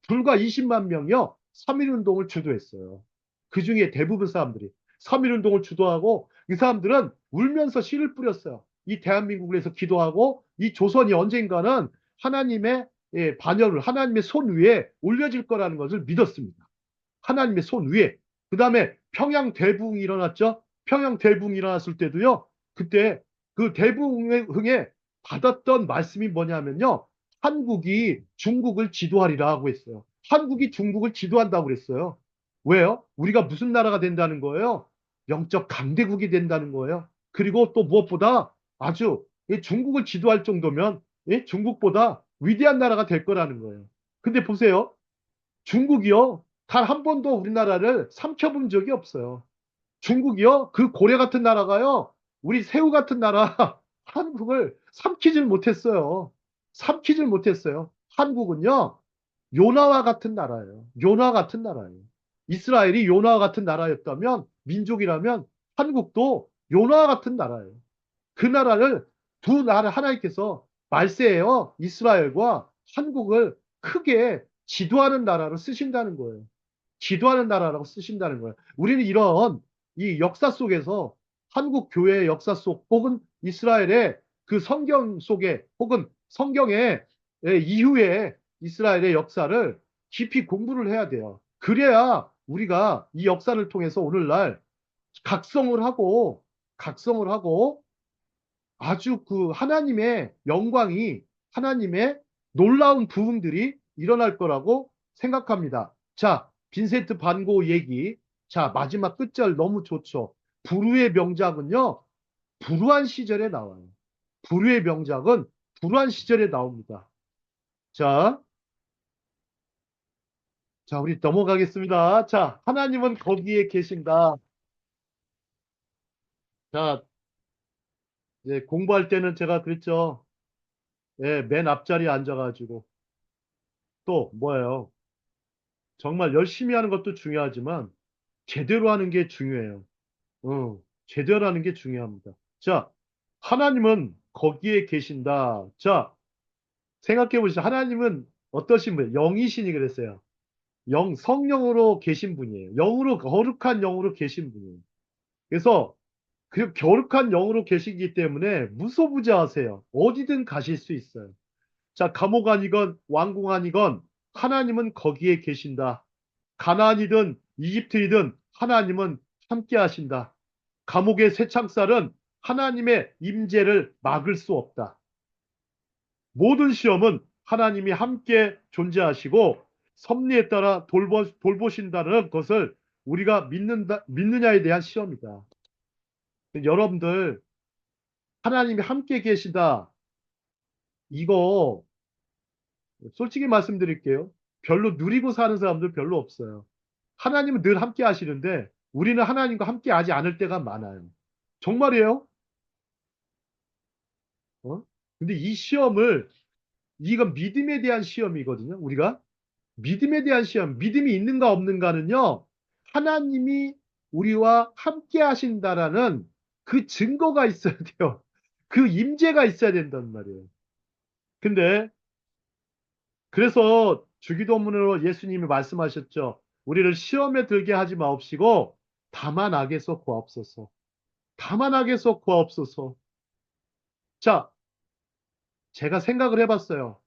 불과 20만 명이요. 3.1 운동을 주도했어요. 그 중에 대부분 사람들이 3.1 운동을 주도하고 이 사람들은 울면서 씨를 뿌렸어요. 이 대한민국에서 기도하고 이 조선이 언젠가는 하나님의 반열을 하나님의 손 위에 올려질 거라는 것을 믿었습니다. 하나님의 손 위에. 그 다음에 평양 대붕이 일어났죠. 평양 대붕이 일어났을 때도요. 그때 그 대붕에 받았던 말씀이 뭐냐면요. 한국이 중국을 지도하리라 고 했어요. 한국이 중국을 지도한다고 그랬어요. 왜요? 우리가 무슨 나라가 된다는 거예요? 영적 강대국이 된다는 거예요. 그리고 또 무엇보다 아주 중국을 지도할 정도면 중국보다 위대한 나라가 될 거라는 거예요. 근데 보세요. 중국이요. 단 한 번도 우리나라를 삼켜본 적이 없어요. 중국이요. 그 고래 같은 나라가요. 우리 새우 같은 나라 한국을 삼키질 못했어요. 삼키질 못했어요. 한국은요. 요나와 같은 나라예요. 요나 같은 나라예요. 이스라엘이 요나와 같은 나라였다면 민족이라면 한국도 요나와 같은 나라예요. 그 나라를 두 나라 하나님께서 말세에요. 이스라엘과 한국을 크게 지도하는 나라로 쓰신다는 거예요. 기도하는 나라라고 쓰신다는 거예요. 우리는 이런 이 역사 속에서 한국 교회의 역사 속 혹은 이스라엘의 그 성경 속에 혹은 성경의 이후에 이스라엘의 역사를 깊이 공부를 해야 돼요. 그래야 우리가 이 역사를 통해서 오늘날 각성을 하고 각성을 하고 아주 그 하나님의 영광이 하나님의 놀라운 부흥들이 일어날 거라고 생각합니다. 자, 빈센트 반 고흐 얘기. 자, 마지막 끝절 너무 좋죠. 불후의 명작은요, 불우한 시절에 나와요. 불후의 명작은 불우한 시절에 나옵니다. 자, 자, 우리 넘어가겠습니다. 자, 하나님은 거기에 계신다. 자, 이제 공부할 때는 제가 그랬죠. 예, 맨 앞자리에 앉아가지고 또 뭐예요? 정말 열심히 하는 것도 중요하지만 제대로 하는 게 중요해요. 제대로 하는 게 중요합니다. 자, 하나님은 거기에 계신다. 자, 생각해 보시죠. 하나님은 어떠신 분이에요? 영이시니 그랬어요. 영, 성령으로 계신 분이에요. 영으로, 거룩한 영으로 계신 분이에요. 그래서 그 거룩한 영으로 계시기 때문에 무소부재하세요. 어디든 가실 수 있어요. 자, 감옥 아니건 왕궁 아니건 하나님은 거기에 계신다. 가나안이든 이집트이든 하나님은 함께 하신다. 감옥의 쇠창살은 하나님의 임재를 막을 수 없다. 모든 시험은 하나님이 함께 존재하시고 섭리에 따라 돌보신다는 것을 우리가 믿느냐에 대한 시험이다. 여러분들, 하나님이 함께 계시다. 이거 솔직히 말씀드릴게요. 별로 누리고 사는 사람들 별로 없어요. 하나님은 늘 함께 하시는데 우리는 하나님과 함께 하지 않을 때가 많아요. 정말이에요? 어? 근데 이 시험을, 이건 믿음에 대한 시험이거든요. 우리가 믿음에 대한 시험, 믿음이 있는가 없는가는요, 하나님이 우리와 함께 하신다라는 그 증거가 있어야 돼요. 그 임재가 있어야 된단 말이에요. 근데 그래서 주기도문으로 예수님이 말씀하셨죠. 우리를 시험에 들게 하지 마옵시고 다만 악에서 구하옵소서. 다만 악에서 구하옵소서. 자, 제가 생각을 해봤어요.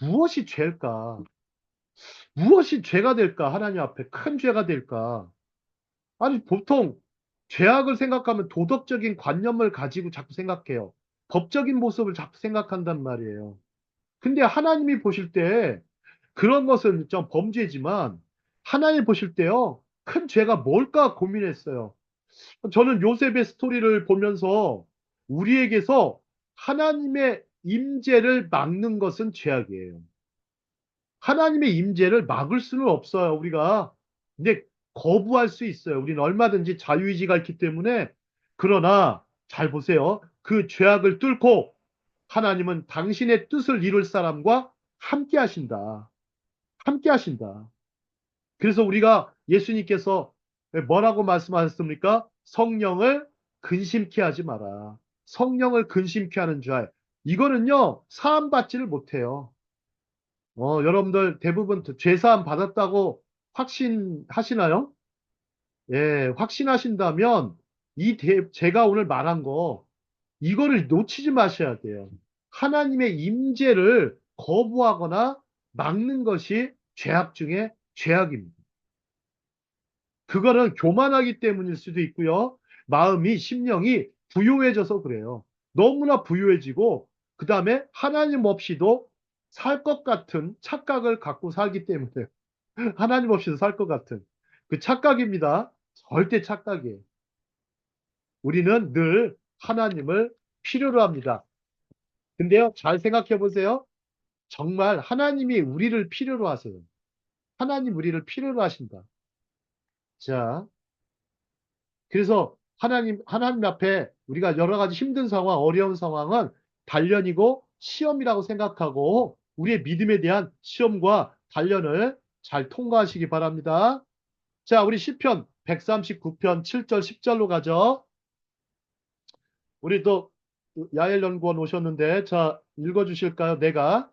무엇이 죄일까? 무엇이 죄가 될까? 하나님 앞에 큰 죄가 될까? 아니, 보통 죄악을 생각하면 도덕적인 관념을 가지고 자꾸 생각해요. 법적인 모습을 자꾸 생각한단 말이에요. 근데 하나님이 보실 때 그런 것은 좀 범죄지만 하나님 보실 때요, 큰 죄가 뭘까 고민했어요. 저는 요셉의 스토리를 보면서 우리에게서 하나님의 임재를 막는 것은 죄악이에요. 하나님의 임재를 막을 수는 없어요, 우리가. 근데 거부할 수 있어요. 우리는 얼마든지 자유의지가 있기 때문에. 그러나 잘 보세요. 그 죄악을 뚫고 하나님은 당신의 뜻을 이룰 사람과 함께 하신다. 함께 하신다. 그래서 우리가 예수님께서 뭐라고 말씀하셨습니까? 성령을 근심케 하지 마라. 성령을 근심케 하는 줄. 이거는요, 사함받지를 못해요. 여러분들 대부분 죄사함 받았다고 확신하시나요? 예, 확신하신다면 제가 오늘 말한 거 이거를 놓치지 마셔야 돼요. 하나님의 임재를 거부하거나 막는 것이 죄악 중에 죄악입니다. 그거는 교만하기 때문일 수도 있고요. 마음이, 심령이 부요해져서 그래요. 너무나 부요해지고, 그 다음에 하나님 없이도 살 것 같은 착각을 갖고 살기 때문에, 하나님 없이도 살 것 같은 그 착각입니다. 절대 착각이에요. 우리는 늘 하나님을 필요로 합니다. 근데요, 잘 생각해 보세요. 정말 하나님이 우리를 필요로 하세요. 하나님 우리를 필요로 하신다. 자, 그래서 하나님 앞에 우리가 여러 가지 힘든 상황, 어려운 상황은 단련이고 시험이라고 생각하고 우리의 믿음에 대한 시험과 단련을 잘 통과하시기 바랍니다. 자, 우리 시편 139편 7절 10절로 가죠. 우리 또 야엘 연구원 오셨는데, 자, 읽어주실까요? 내가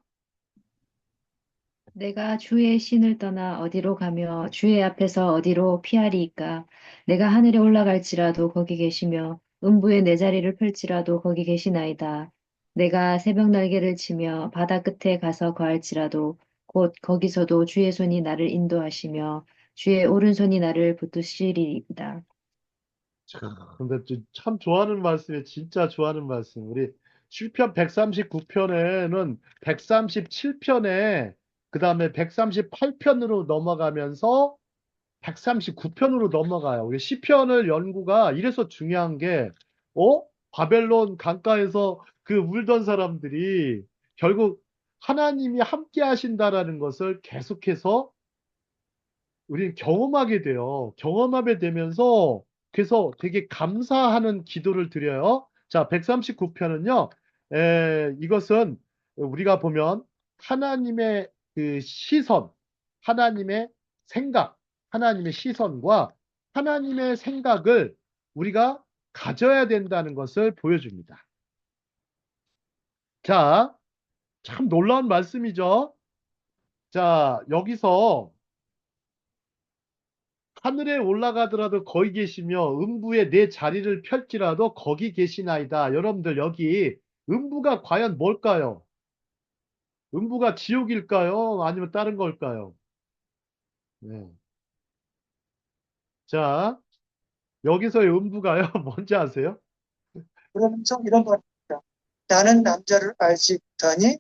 내가 주의 신을 떠나 어디로 가며 주의 앞에서 어디로 피하리이까? 내가 하늘에 올라갈지라도 거기 계시며 음부에 내 자리를 펼지라도 거기 계시나이다. 내가 새벽 날개를 치며 바다 끝에 가서 거할지라도 곧 거기서도 주의 손이 나를 인도하시며 주의 오른손이 나를 붙드시리이다.
근데 참 좋아하는 말씀이 진짜 좋아하는 말씀. 우리 시편 139편에는 137편에 그 다음에 138편으로 넘어가면서 139편으로 넘어가요. 우리 시편을 연구가 이래서 중요한 게, 바벨론 강가에서 그 울던 사람들이 결국 하나님이 함께 하신다라는 것을 계속해서 우리는 경험하게 돼요. 경험하게 되면서 그래서 되게 감사하는 기도를 드려요. 자, 139편은요. 이것은 우리가 보면 하나님의 그 시선, 하나님의 생각, 하나님의 시선과 하나님의 생각을 우리가 가져야 된다는 것을 보여줍니다. 자, 참 놀라운 말씀이죠. 자, 여기서 하늘에 올라가더라도 거기 계시며 음부에 내 자리를 펼지라도 거기 계시나이다. 여러분들 여기 음부가 과연 뭘까요? 음부가 지옥일까요? 아니면 다른 걸까요? 네. 자, 여기서의 음부가요. 뭔지 아세요?
그러면서 이런 말입니다. 나는 남자를 알지 못하니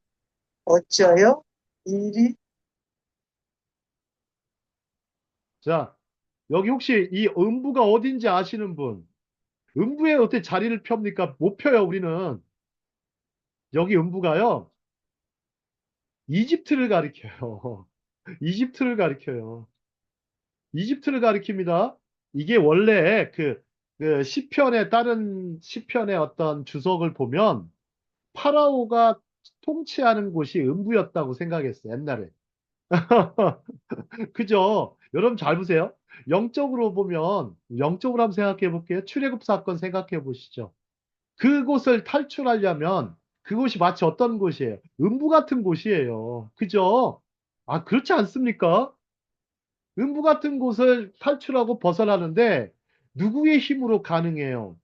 어찌하여 이 일이
자, 여기 혹시 이 음부가 어딘지 아시는 분? 음부에 어떻게 자리를 펴니까 못 펴요, 우리는. 여기 음부가요. 이집트를 가리켜요. 이집트를 가리켜요. 이집트를 가리킵니다. 이게 원래 그 시편에 다른 시편의 어떤 주석을 보면 파라오가 통치하는 곳이 음부였다고 생각했어요, 옛날에. 그죠? 여러분 잘 보세요. 영적으로 보면, 영적으로 한번 생각해 볼게요. 출애굽 사건 생각해 보시죠. 그곳을 탈출하려면 그곳이 마치 어떤 곳이에요? 음부 같은 곳이에요. 그죠? 아, 그렇지 않습니까? 음부 같은 곳을 탈출하고 벗어나는데 누구의 힘으로 가능해요?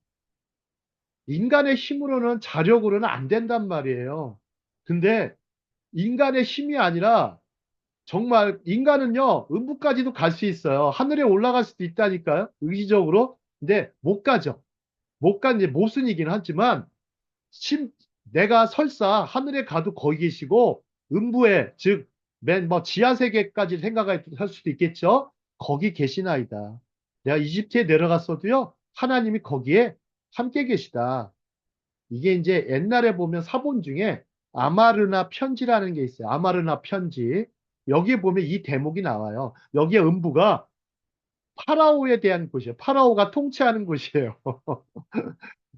인간의 힘으로는 자력으로는 안 된단 말이에요. 근데 인간의 힘이 아니라 정말 인간은요, 음부까지도 갈 수 있어요. 하늘에 올라갈 수도 있다니까요. 의지적으로. 근데 못 가죠. 못 간, 이제 모순이긴 하지만 심, 내가 설사 하늘에 가도 거기 계시고 음부에 즉 맨 뭐 지하 세계까지 생각할 수도 있겠죠. 거기 계시나이다. 내가 이집트에 내려갔어도요. 하나님이 거기에 함께 계시다. 이게 이제 옛날에 보면 사본 중에 아마르나 편지라는 게 있어요. 아마르나 편지. 여기에 보면 이 대목이 나와요. 여기에 음부가 파라오에 대한 곳이에요. 파라오가 통치하는 곳이에요.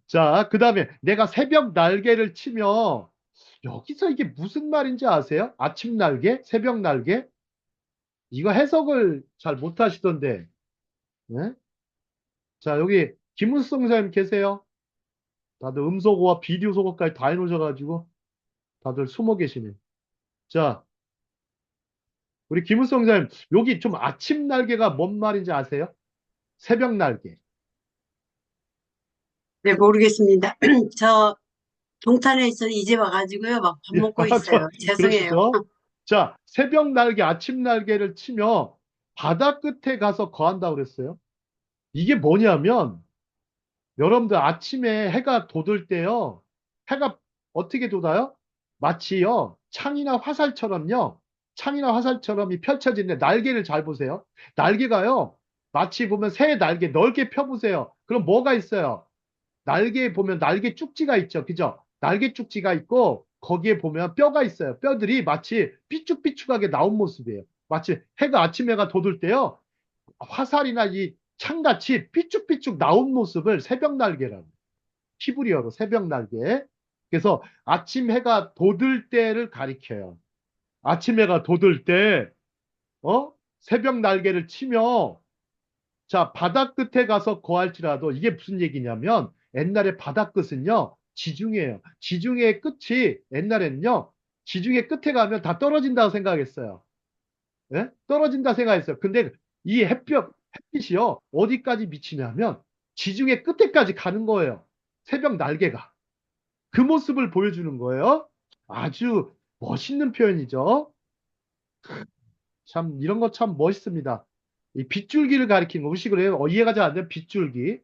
자, 그 다음에 내가 새벽 날개를 치며 여기서 이게 무슨 말인지 아세요? 아침 날개? 새벽 날개? 이거 해석을 잘 못하시던데. 네? 자, 여기 김은성 선생님 계세요? 다들 음소거와 비디오 속어까지 다 해놓으셔가지고 다들 숨어 계시네. 자, 우리 김은성 선생님, 여기 좀 아침 날개가 뭔 말인지 아세요? 새벽 날개.
네, 모르겠습니다. 저 동탄에서 이제 와가지고요. 막 밥 먹고 있어요. 죄송해요.
그러시죠? 자, 새벽 날개, 아침 날개를 치며 바다 끝에 가서 거한다고 그랬어요. 이게 뭐냐면 여러분들 아침에 해가 돋을 때요. 해가 어떻게 돋아요? 마치요. 창이나 화살처럼요. 창이나 화살처럼 이 펼쳐지는데 날개를 잘 보세요. 날개가요. 마치 보면 새 날개 넓게 펴보세요. 그럼 뭐가 있어요? 날개에 보면 날개 쭉지가 있죠. 그죠? 날개 쭉지가 있고 거기에 보면 뼈가 있어요. 뼈들이 마치 삐쭉삐쭉하게 나온 모습이에요. 마치 해가 아침 해가 돋을 때요. 화살이나 이 창같이 삐쭉삐쭉 나온 모습을 새벽 날개라고. 히브리어로 새벽 날개. 그래서 아침 해가 돋을 때를 가리켜요. 아침 해가 돋을 때, 새벽 날개를 치며 자, 바다 끝에 가서 거할지라도 이게 무슨 얘기냐면 옛날에 바다 끝은요, 지중해예요. 지중해의 끝이 옛날에는요, 지중해 끝에 가면 다 떨어진다고 생각했어요. 예? 떨어진다 생각했어요. 근데 이 햇빛이요, 어디까지 미치냐면 지중해 끝에까지 가는 거예요. 새벽 날개가. 그 모습을 보여주는 거예요. 아주 멋있는 표현이죠. 참, 이런 거 참 멋있습니다. 이 빗줄기를 가리키는 거, 의식을 해요. 이해가 잘 안 되면 빗줄기.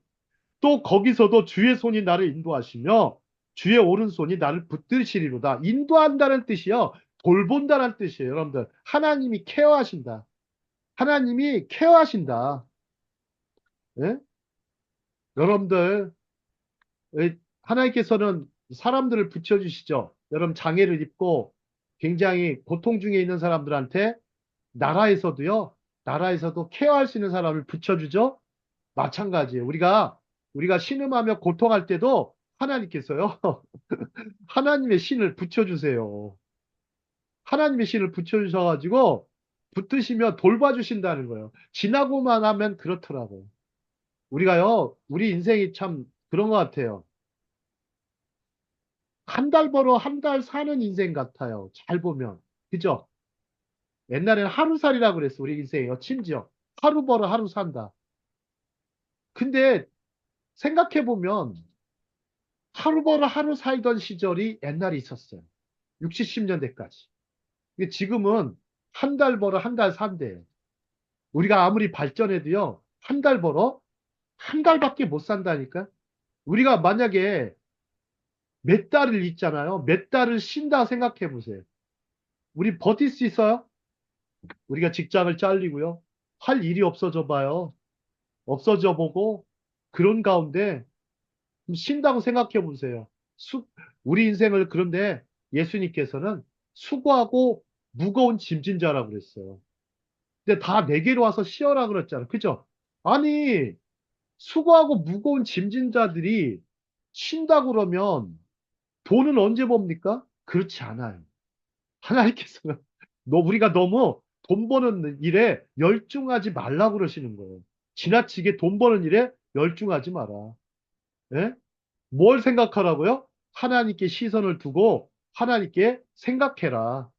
또 거기서도 주의 손이 나를 인도하시며 주의 오른손이 나를 붙드시리로다. 인도한다는 뜻이요, 돌본다는 뜻이에요. 여러분들, 하나님이 케어하신다. 하나님이 케어하신다. 예? 여러분들, 하나님께서는 사람들을 붙여주시죠. 여러분, 장애를 입고 굉장히 고통 중에 있는 사람들한테 나라에서도요, 나라에서도 케어할 수 있는 사람을 붙여주죠. 마찬가지예요. 우리가 신음하며 고통할 때도 하나님께서요, 하나님의 신을 붙여주세요. 하나님의 신을 붙여주셔가지고 붙드시며 돌봐주신다는 거예요. 지나고만 하면 그렇더라고요. 우리가요, 우리 인생이 참 그런 것 같아요. 한 달 벌어 한 달 사는 인생 같아요. 잘 보면. 그죠? 옛날에는 하루살이라고 그랬어. 우리 인생이요. 심지어. 하루 벌어 하루 산다. 근데 생각해보면 하루 벌어 하루 살던 시절이 옛날에 있었어요. 60, 70년대까지. 지금은 한 달 벌어 한 달 산대요. 우리가 아무리 발전해도요, 한 달 벌어 한 달밖에 못 산다니까? 우리가 만약에 몇 달을 있잖아요. 몇 달을 쉰다 생각해 보세요. 우리 버틸 수 있어요? 우리가 직장을 잘리고요. 할 일이 없어져 봐요. 없어져 보고 그런 가운데 좀 쉰다고 생각해 보세요. 우리 인생을, 그런데 예수님께서는 수고하고 무거운 짐진 자라고 그랬어요. 근데 다 내게로 와서 쉬어라 그랬잖아요. 그죠? 아니, 수고하고 무거운 짐진 자들이 쉰다고 그러면 돈은 언제 봅니까? 그렇지 않아요. 하나님께서는 우리가 너무 돈 버는 일에 열중하지 말라고 그러시는 거예요. 지나치게 돈 버는 일에 열중하지 마라. 예? 뭘 생각하라고요? 하나님께 시선을 두고 하나님께 생각해라.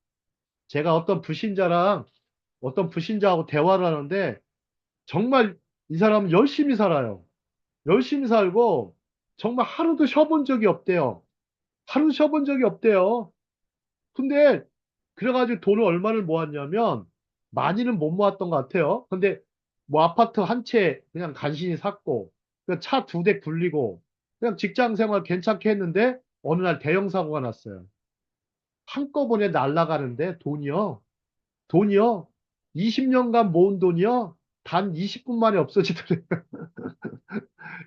제가 어떤 불신자하고 대화를 하는데, 정말 이 사람은 열심히 살아요. 열심히 살고 정말 하루도 쉬어본 적이 없대요. 하루 쉬어본 적이 없대요. 근데 그래가지고 돈을 얼마를 모았냐면 많이는 못 모았던 것 같아요. 근데 뭐 아파트 한 채 그냥 간신히 샀고, 차 두 대 굴리고 그냥 직장 생활 괜찮게 했는데 어느 날 대형 사고가 났어요. 한꺼번에 날아가는데 돈이요 20년간 모은 돈이요 단 20분 만에 없어지더래요.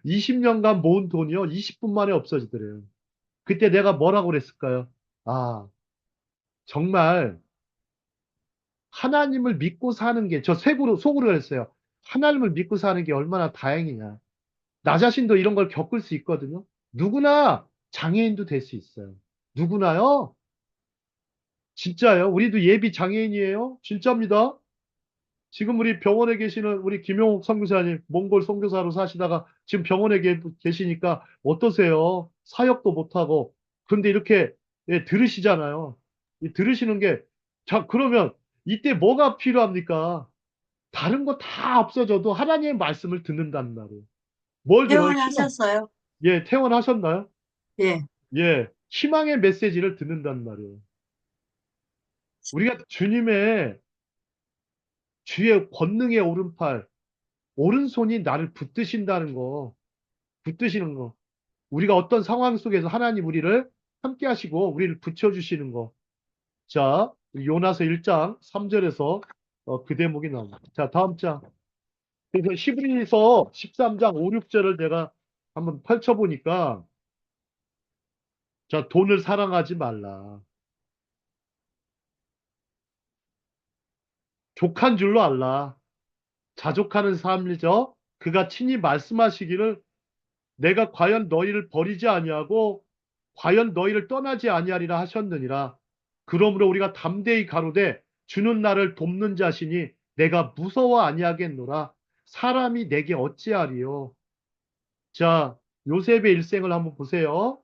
20년간 모은 돈이요 20분 만에 없어지더래요. 그때 내가 뭐라고 그랬을까요? 아, 정말 하나님을 믿고 사는 게, 저 속으로 그랬어요. 하나님을 믿고 사는 게 얼마나 다행이냐. 나 자신도 이런 걸 겪을 수 있거든요. 누구나 장애인도 될 수 있어요. 누구나요? 진짜요? 우리도 예비 장애인이에요? 진짜입니다. 지금 우리 병원에 계시는 우리 김용옥 선교사님, 몽골 선교사로 사시다가 지금 병원에 계시니까 어떠세요? 사역도 못하고. 그런데 이렇게, 예, 들으시잖아요. 이 들으시는 게, 자, 그러면 이때 뭐가 필요합니까? 다른 거 다 없어져도 하나님의 말씀을 듣는다는 말이에요. 뭘 들어요?
퇴원하셨어요?
예, 퇴원하셨나요?
예.
예, 희망의 메시지를 듣는다는 말이에요. 우리가 주의 권능의 오른팔, 오른손이 나를 붙드신다는 거, 붙드시는 거. 우리가 어떤 상황 속에서 하나님 우리를 함께 하시고 우리를 붙여주시는 거. 자, 요나서 1장 3절에서 그 대목이 나옵니다. 자, 다음 장. 그래서 히브리서 13장 5, 6절을 내가 한번 펼쳐보니까, 자, 돈을 사랑하지 말라. 족한 줄로 알라. 자족하는 삶이죠. 그가 친히 말씀하시기를, 내가 과연 너희를 버리지 아니하고 과연 너희를 떠나지 아니하리라 하셨느니라. 그러므로 우리가 담대히 가로되 주는 나를 돕는 자시니 내가 무서워 아니하겠노라. 사람이 내게 어찌하리요. 자, 요셉의 일생을 한번 보세요.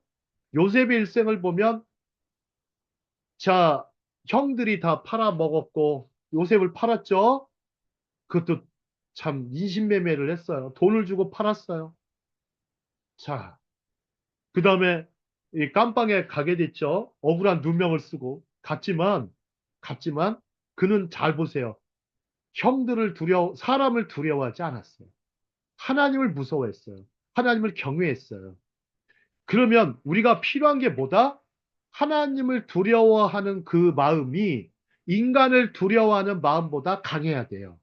요셉의 일생을 보면, 자, 형들이 다 팔아먹었고 요셉을 팔았죠. 그것도 참 인신매매를 했어요. 돈을 주고 팔았어요. 자, 그 다음에 이 깜빵에 가게 됐죠. 억울한 누명을 쓰고 갔지만 그는 잘 보세요. 사람을 두려워하지 않았어요. 하나님을 무서워했어요. 하나님을 경외했어요. 그러면 우리가 필요한 게 뭐다? 하나님을 두려워하는 그 마음이 인간을 두려워하는 마음보다 강해야 돼요.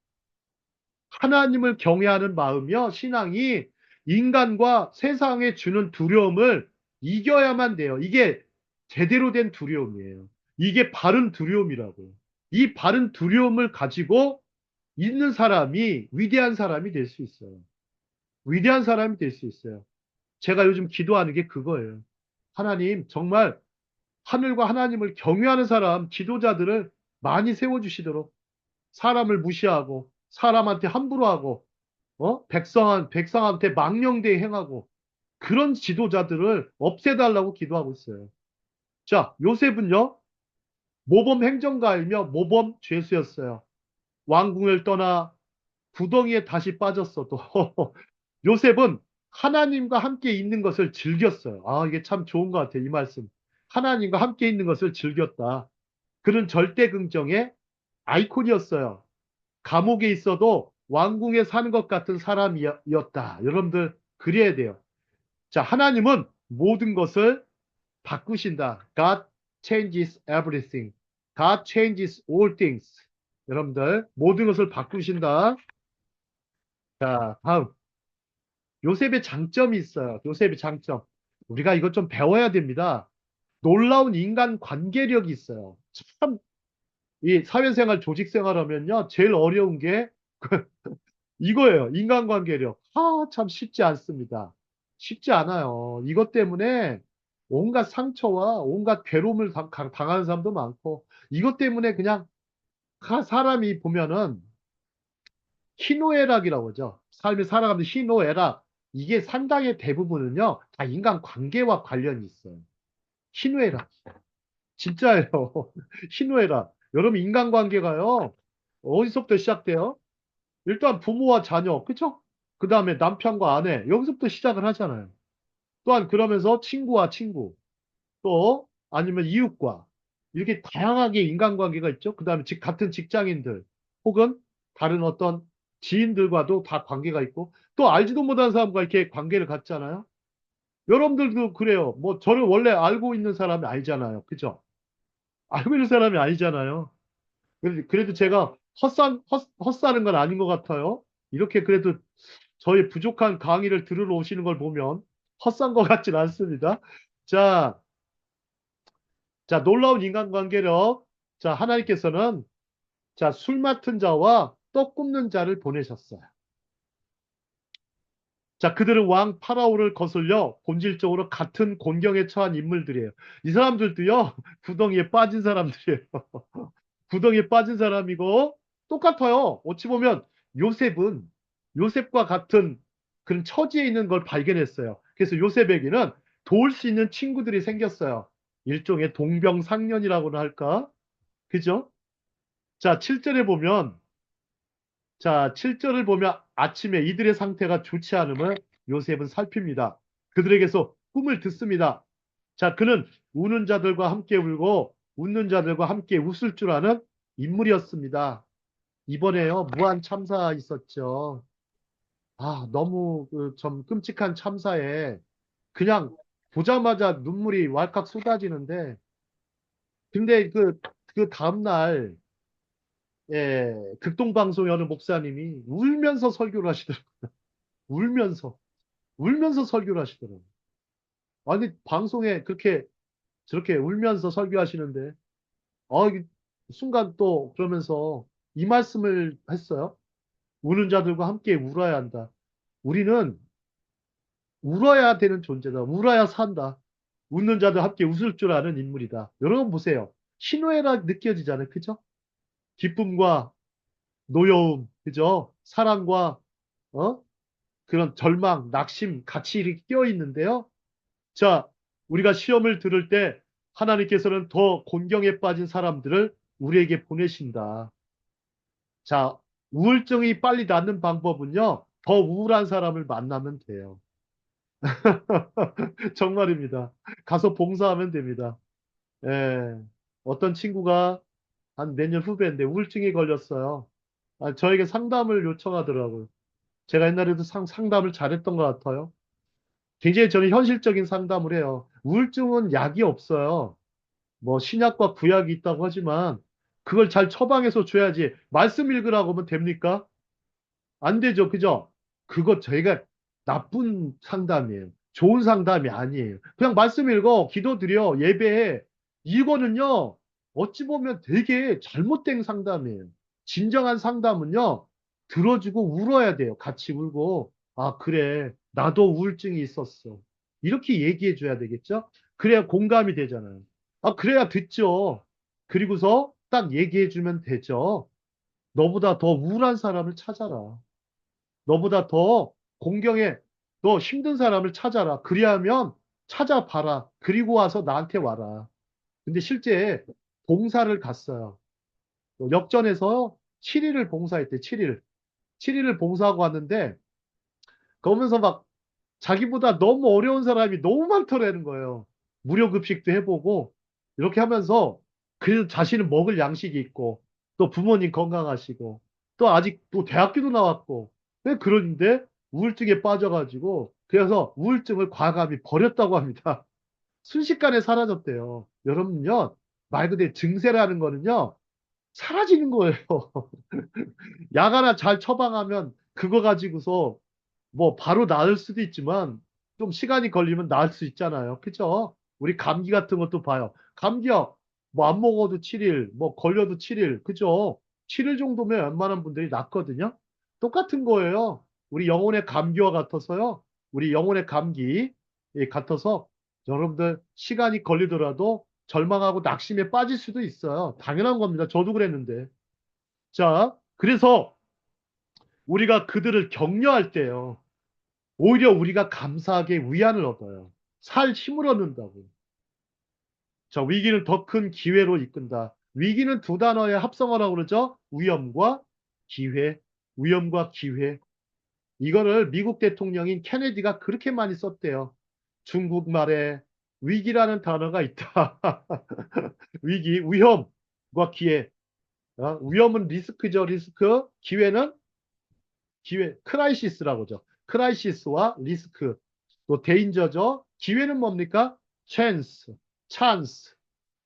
하나님을 경외하는 마음이요. 신앙이 인간과 세상에 주는 두려움을 이겨야만 돼요. 이게 제대로 된 두려움이에요. 이게 바른 두려움이라고요. 이 바른 두려움을 가지고 있는 사람이 위대한 사람이 될 수 있어요. 위대한 사람이 될 수 있어요. 제가 요즘 기도하는 게 그거예요. 하나님, 정말 하늘과 하나님을 경외하는 사람, 지도자들을 많이 세워주시도록 사람을 무시하고 사람한테 함부로 하고 백성한테 망령되이 행하고 그런 지도자들을 없애달라고 기도하고 있어요. 자, 요셉은요, 모범 행정가이며 모범 죄수였어요. 왕궁을 떠나 구덩이에 다시 빠졌어도 요셉은 하나님과 함께 있는 것을 즐겼어요. 아, 이게 참 좋은 것 같아요. 이 말씀. 하나님과 함께 있는 것을 즐겼다. 그는 절대 긍정의 아이콘이었어요. 감옥에 있어도 왕궁에 사는 것 같은 사람이었다. 여러분들 그래야 돼요. 자, 하나님은 모든 것을 바꾸신다. God changes everything. God changes all things. 여러분들 모든 것을 바꾸신다. 자, 다음. 요셉의 장점이 있어요. 요셉의 장점. 우리가 이것 좀 배워야 됩니다. 놀라운 인간 관계력이 있어요. 참, 이 사회생활, 조직생활 하면요. 제일 어려운 게 이거예요. 인간관계력. 아, 참 쉽지 않습니다. 쉽지 않아요. 이것 때문에 온갖 상처와 온갖 괴로움을 당하는 사람도 많고, 이것 때문에 그냥 사람이 보면은 희노애락이라고 하죠. 삶을 살아가면서 희노애락. 이게 상당히 대부분은요, 다 인간관계와 관련이 있어요. 희노애락. 진짜예요. 희노애락. 여러분, 인간관계가요, 어디서부터 시작돼요? 일단 부모와 자녀, 그쵸? 그 다음에 남편과 아내, 여기서부터 시작을 하잖아요. 또한 그러면서 친구와 친구, 또 아니면 이웃과, 이렇게 다양하게 인간관계가 있죠. 그 다음에 같은 직장인들, 혹은 다른 어떤 지인들과도 다 관계가 있고, 또 알지도 못하는 사람과 이렇게 관계를 갖잖아요. 여러분들도 그래요. 뭐, 저를 원래 알고 있는 사람이 아니잖아요. 그죠? 알고 있는 사람이 아니잖아요. 그래도 제가 헛사는 건 아닌 것 같아요. 이렇게 그래도 저희 부족한 강의를 들으러 오시는 걸 보면 헛산 것 같진 않습니다. 자, 자, 놀라운 인간관계력. 자, 하나님께서는 자, 술 맡은 자와 떡 굽는 자를 보내셨어요. 자, 그들은 왕 파라오를 거슬려 본질적으로 같은 곤경에 처한 인물들이에요. 이 사람들도요, 구덩이에 빠진 사람들이에요. 구덩이에 빠진 사람이고 똑같아요. 어찌 보면 요셉은 요셉과 같은 그런 처지에 있는 걸 발견했어요. 그래서 요셉에게는 도울 수 있는 친구들이 생겼어요. 일종의 동병상련이라고나 할까? 그죠? 자, 7절에 보면 자, 7절을 보면 아침에 이들의 상태가 좋지 않음을 요셉은 살핍니다. 그들에게서 꿈을 듣습니다. 자, 그는 우는 자들과 함께 울고 웃는 자들과 함께 웃을 줄 아는 인물이었습니다. 이번에요, 무한 참사 있었죠. 아, 너무 좀 끔찍한 참사에 그냥 보자마자 눈물이 왈칵 쏟아지는데, 근데 그 다음날, 예, 극동방송의 어느 목사님이 울면서 설교를 하시더라고요. 울면서, 울면서 설교를 하시더라고요. 아니, 방송에 저렇게 울면서 설교하시는데, 이게 순간 또 그러면서 이 말씀을 했어요. 우는 자들과 함께 울어야 한다. 우리는 울어야 되는 존재다. 울어야 산다. 웃는 자들 함께 웃을 줄 아는 인물이다. 여러분 보세요. 희노애락 느껴지잖아요. 그죠? 기쁨과 노여움, 그죠? 사랑과, 어? 그런 절망, 낙심 같이 이렇게 껴 있는데요. 자, 우리가 시험을 들을 때 하나님께서는 더 곤경에 빠진 사람들을 우리에게 보내신다. 자, 우울증이 빨리 낫는 방법은요, 더 우울한 사람을 만나면 돼요. 정말입니다. 가서 봉사하면 됩니다. 예. 어떤 친구가 한 몇 년 후배인데 우울증에 걸렸어요. 저에게 상담을 요청하더라고요. 제가 옛날에도 상담을 잘했던 것 같아요. 굉장히 저는 현실적인 상담을 해요. 우울증은 약이 없어요. 뭐 신약과 구약이 있다고 하지만 그걸 잘 처방해서 줘야지. 말씀 읽으라고 하면 됩니까? 안 되죠. 그죠? 그거 저희가 나쁜 상담이에요. 좋은 상담이 아니에요. 그냥 말씀 읽어, 기도드려, 예배해. 이거는요, 어찌 보면 되게 잘못된 상담이에요. 진정한 상담은요, 들어주고 울어야 돼요. 같이 울고. 아, 그래. 나도 우울증이 있었어. 이렇게 얘기해 줘야 되겠죠? 그래야 공감이 되잖아요. 아, 그래야 듣죠. 그리고서 딱 얘기해 주면 되죠. 너보다 더 우울한 사람을 찾아라. 너보다 더 공경에 더 힘든 사람을 찾아라. 그리하면 찾아봐라. 그리고 와서 나한테 와라. 근데 실제 봉사를 갔어요. 역전에서 7일을 봉사했대. 7일. 7일을 봉사하고 왔는데 그러면서 막 자기보다 너무 어려운 사람이 너무 많더라는 거예요. 무료 급식도 해보고 이렇게 하면서 그 자신은 먹을 양식이 있고 또 부모님 건강하시고 또 아직 또 대학교도 나왔고 왜 그러는데 우울증에 빠져가지고 그래서 우울증을 과감히 버렸다고 합니다. 순식간에 사라졌대요. 여러분요 말 그대로 증세라는 거는요 사라지는 거예요. 약 하나 잘 처방하면 그거 가지고서 뭐 바로 나을 수도 있지만 좀 시간이 걸리면 나을 수 있잖아요. 그죠? 우리 감기 같은 것도 봐요. 감기야 뭐 안 먹어도 7일, 뭐 걸려도 7일. 그죠? 7일 정도면 웬만한 분들이 낫거든요. 똑같은 거예요. 우리 영혼의 감기와 같아서요. 우리 영혼의 감기 같아서 여러분들 시간이 걸리더라도 절망하고 낙심에 빠질 수도 있어요. 당연한 겁니다. 저도 그랬는데. 자, 그래서 우리가 그들을 격려할 때요. 오히려 우리가 감사하게 위안을 얻어요. 살 힘을 얻는다고. 자, 위기는 더 큰 기회로 이끈다. 위기는 두 단어의 합성어라고 그러죠. 위험과 기회. 위험과 기회. 이거를 미국 대통령인 케네디가 그렇게 많이 썼대요. 중국말에 위기라는 단어가 있다. 위기, 위험과 기회. 위험은 리스크죠, 리스크. 기회, 크라이시스라고 하죠. 크라이시스와 리스크, 또 데인저죠. 기회는 뭡니까? 찬스,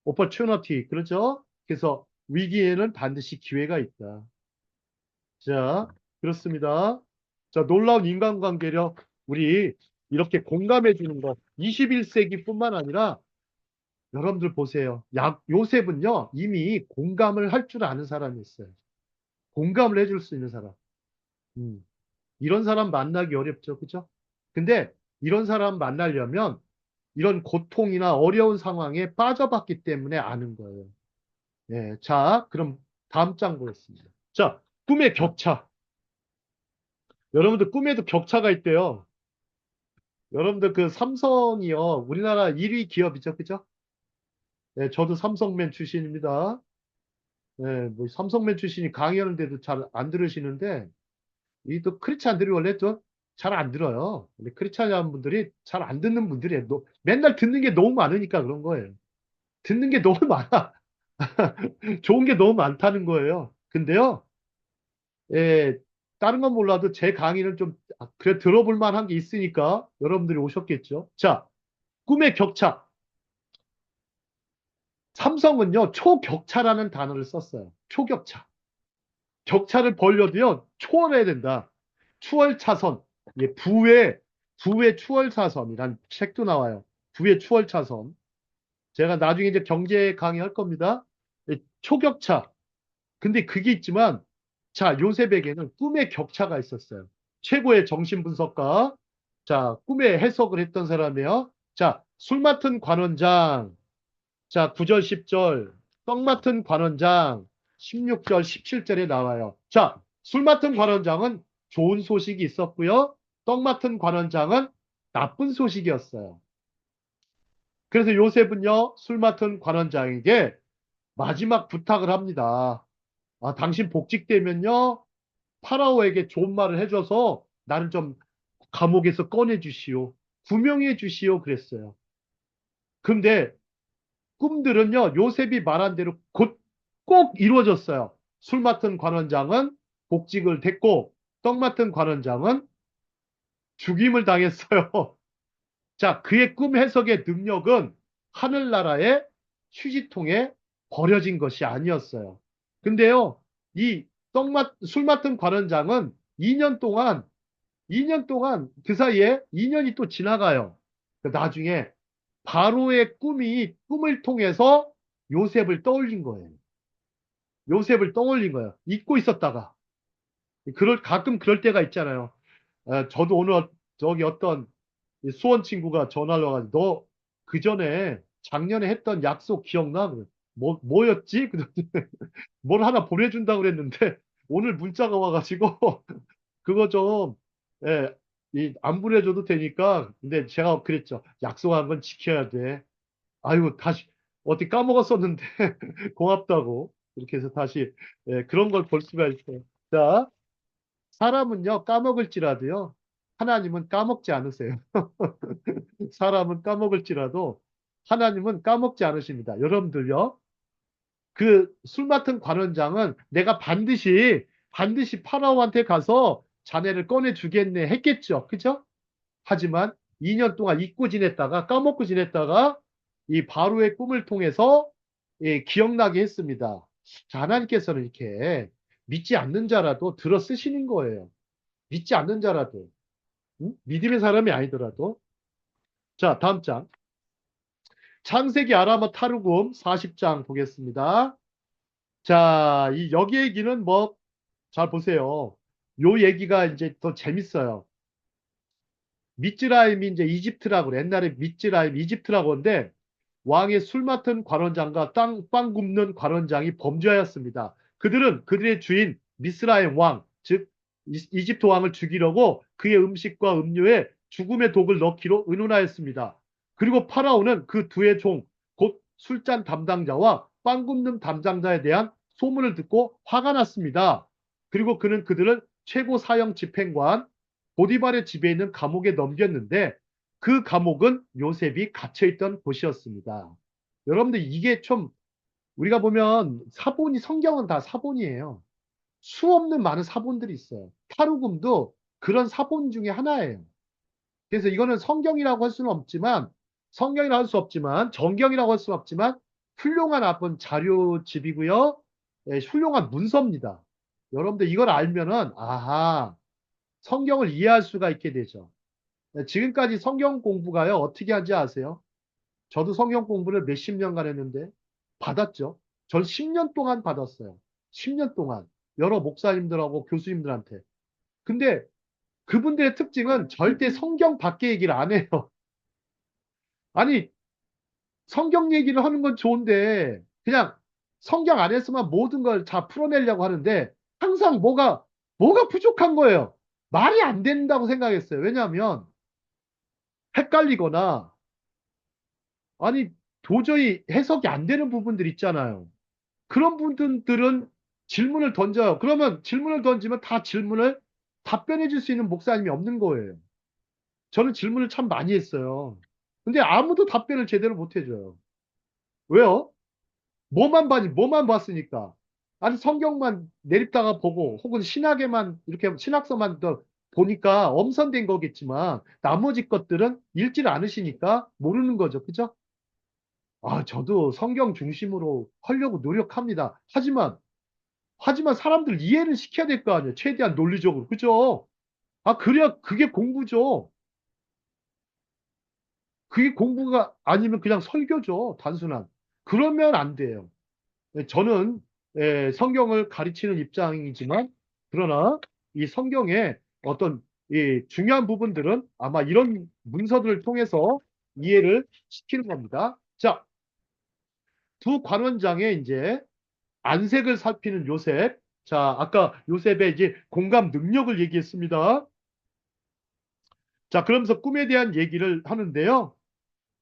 오퍼튜너티. 그렇죠? 그래서 위기에는 반드시 기회가 있다. 자, 그렇습니다. 자, 놀라운 인간관계력. 우리 이렇게 공감해 주는 것. 21세기뿐만 아니라 여러분들 보세요. 요셉은요, 이미 공감을 할 줄 아는 사람이었어요. 공감을 해줄 수 있는 사람. 음. 이런 사람 만나기 어렵죠. 그죠? 근데 이런 사람 만나려면 이런 고통이나 어려운 상황에 빠져봤기 때문에 아는 거예요. 예, 자, 그럼 다음 장 보겠습니다. 자, 꿈의 격차. 여러분들 꿈에도 격차가 있대요. 여러분들 그 삼성이요. 우리나라 1위 기업이죠. 그죠? 예, 저도 삼성맨 출신입니다. 예, 뭐 삼성맨 출신이 강의하는데도 잘 안 들으시는데 이 또 크리스찬들이 원래 또 잘 안 들어요. 근데 크리스찬 분들이 잘 안 듣는 분들이에요. 맨날 듣는 게 너무 많으니까 그런 거예요. 듣는 게 너무 많아. 좋은 게 너무 많다는 거예요. 근데요, 예, 다른 건 몰라도 제 강의는 좀, 그래, 들어볼 만한 게 있으니까 여러분들이 오셨겠죠. 자, 꿈의 격차. 삼성은요, 초격차라는 단어를 썼어요. 초격차. 격차를 벌려도요, 초월해야 된다. 추월차선. 예, 부의 추월차선이란 책도 나와요. 부의 추월차선. 제가 나중에 이제 경제 강의 할 겁니다. 예, 초격차. 근데 그게 있지만, 자, 요셉에게는 꿈의 격차가 있었어요. 최고의 정신분석가. 자, 꿈의 해석을 했던 사람이에요. 자, 술 맡은 관원장. 자, 9절, 10절. 떡 맡은 관원장. 16절, 17절에 나와요. 자, 술 맡은 관원장은 좋은 소식이 있었고요. 떡 맡은 관원장은 나쁜 소식이었어요. 그래서 요셉은요, 술 맡은 관원장에게 마지막 부탁을 합니다. 아, 당신 복직되면요, 파라오에게 좋은 말을 해줘서 나를 좀 감옥에서 꺼내주시오. 구명해 주시오. 그랬어요. 근데 꿈들은요, 요셉이 말한 대로 곧 꼭 이루어졌어요. 술 맡은 관원장은 복직을 됐고, 떡 맡은 관원장은 죽임을 당했어요. 자, 그의 꿈 해석의 능력은 하늘나라의 휴지통에 버려진 것이 아니었어요. 근데요, 술 맡은 관원장은 2년 동안 그 사이에 2년이 또 지나가요. 나중에 바로의 꿈을 통해서 요셉을 떠올린 거예요. 요셉을 떠올린 거예요. 잊고 있었다가. 가끔 그럴 때가 있잖아요. 저도 오늘 저기 어떤 수원 친구가 전화를 와가지고 너 그 전에 작년에 했던 약속 기억나? 뭐였지? 뭘 하나 보내준다고 그랬는데 오늘 문자가 와가지고 그거 좀, 예, 안 보내줘도 되니까. 근데 제가 그랬죠. 약속한 건 지켜야 돼. 아이고, 다시, 어디 까먹었었는데, 고맙다고. 이렇게 해서 다시, 예, 그런 걸 볼 수가 있어요. 자, 사람은요, 까먹을지라도요, 하나님은 까먹지 않으세요. 사람은 까먹을지라도, 하나님은 까먹지 않으십니다. 여러분들요, 그 술 맡은 관원장은 내가 반드시 파라오한테 가서 자네를 꺼내 주겠네 했겠죠. 그죠? 하지만 2년 동안 잊고 지냈다가 까먹고 지냈다가 이 바로의 꿈을 통해서 기억나게 했습니다. 자, 하나님께서는 이렇게 믿지 않는 자라도 들어 쓰시는 거예요. 믿지 않는 자라도. 응? 믿음의 사람이 아니더라도. 자, 다음 장. 창세기 아라마 타르굼 40장 보겠습니다. 자, 여기 얘기는 뭐, 잘 보세요. 요 얘기가 이제 더 재밌어요. 미즈라임이 이제 이집트라고 그래. 옛날에 미즈라임 이집트라고 하는데 왕의 술 맡은 관원장과 빵 굽는 관원장이 범죄하였습니다. 그들은 그들의 주인 미스라임 왕, 즉 이집트 왕을 죽이려고 그의 음식과 음료에 죽음의 독을 넣기로 의논하였습니다. 그리고 파라오는 그 두의 종, 곧 술잔 담당자와 빵 굽는 담당자에 대한 소문을 듣고 화가 났습니다. 그리고 그는 그들을 최고 사형 집행관 보디발의 집에 있는 감옥에 넘겼는데 그 감옥은 요셉이 갇혀있던 곳이었습니다. 여러분들 이게 좀 우리가 보면 성경은 다 사본이에요. 수없는 많은 사본들이 있어요. 타르굼도 그런 사본 중에 하나예요. 그래서 이거는 성경이라고 할 수는 없지만 정경이라고 할 수는 없지만 훌륭한 어떤 자료집이고요. 예, 훌륭한 문서입니다. 여러분들 이걸 알면은 아하, 성경을 이해할 수가 있게 되죠. 네, 지금까지 성경 공부가요, 어떻게 하는지 아세요? 저도 성경 공부를 몇십 년간 했는데, 받았죠. 전 10년 동안 받았어요. 10년 동안. 여러 목사님들하고 교수님들한테. 근데 그분들의 특징은 절대 성경 밖의 얘기를 안 해요. 아니, 성경 얘기를 하는 건 좋은데, 그냥 성경 안에서만 모든 걸 다 풀어내려고 하는데, 항상 뭐가 부족한 거예요. 말이 안 된다고 생각했어요. 왜냐하면, 헷갈리거나, 아니, 도저히 해석이 안 되는 부분들 있잖아요. 그런 분들은 질문을 던져요. 그러면 질문을 던지면 답변해 줄 수 있는 목사님이 없는 거예요. 저는 질문을 참 많이 했어요. 근데 아무도 답변을 제대로 못 해줘요. 왜요? 뭐만 봤으니까. 아니, 성경만 내립다가 보고, 혹은 이렇게 신학서만 더 보니까 엄선된 거겠지만, 나머지 것들은 읽지를 않으시니까 모르는 거죠. 그죠? 아, 저도 성경 중심으로 하려고 노력합니다. 하지만 사람들 이해를 시켜야 될 거 아니에요. 최대한 논리적으로. 그죠? 아, 그래야 그게 공부죠. 그게 공부가 아니면 그냥 설교죠. 단순한. 그러면 안 돼요. 저는 성경을 가르치는 입장이지만, 그러나 이 성경의 어떤 이 중요한 부분들은 아마 이런 문서들을 통해서 이해를 시키는 겁니다. 자, 두 관원장의 이제 안색을 살피는 요셉. 자, 아까 요셉의 이제 공감 능력을 얘기했습니다. 자, 그러면서 꿈에 대한 얘기를 하는데요.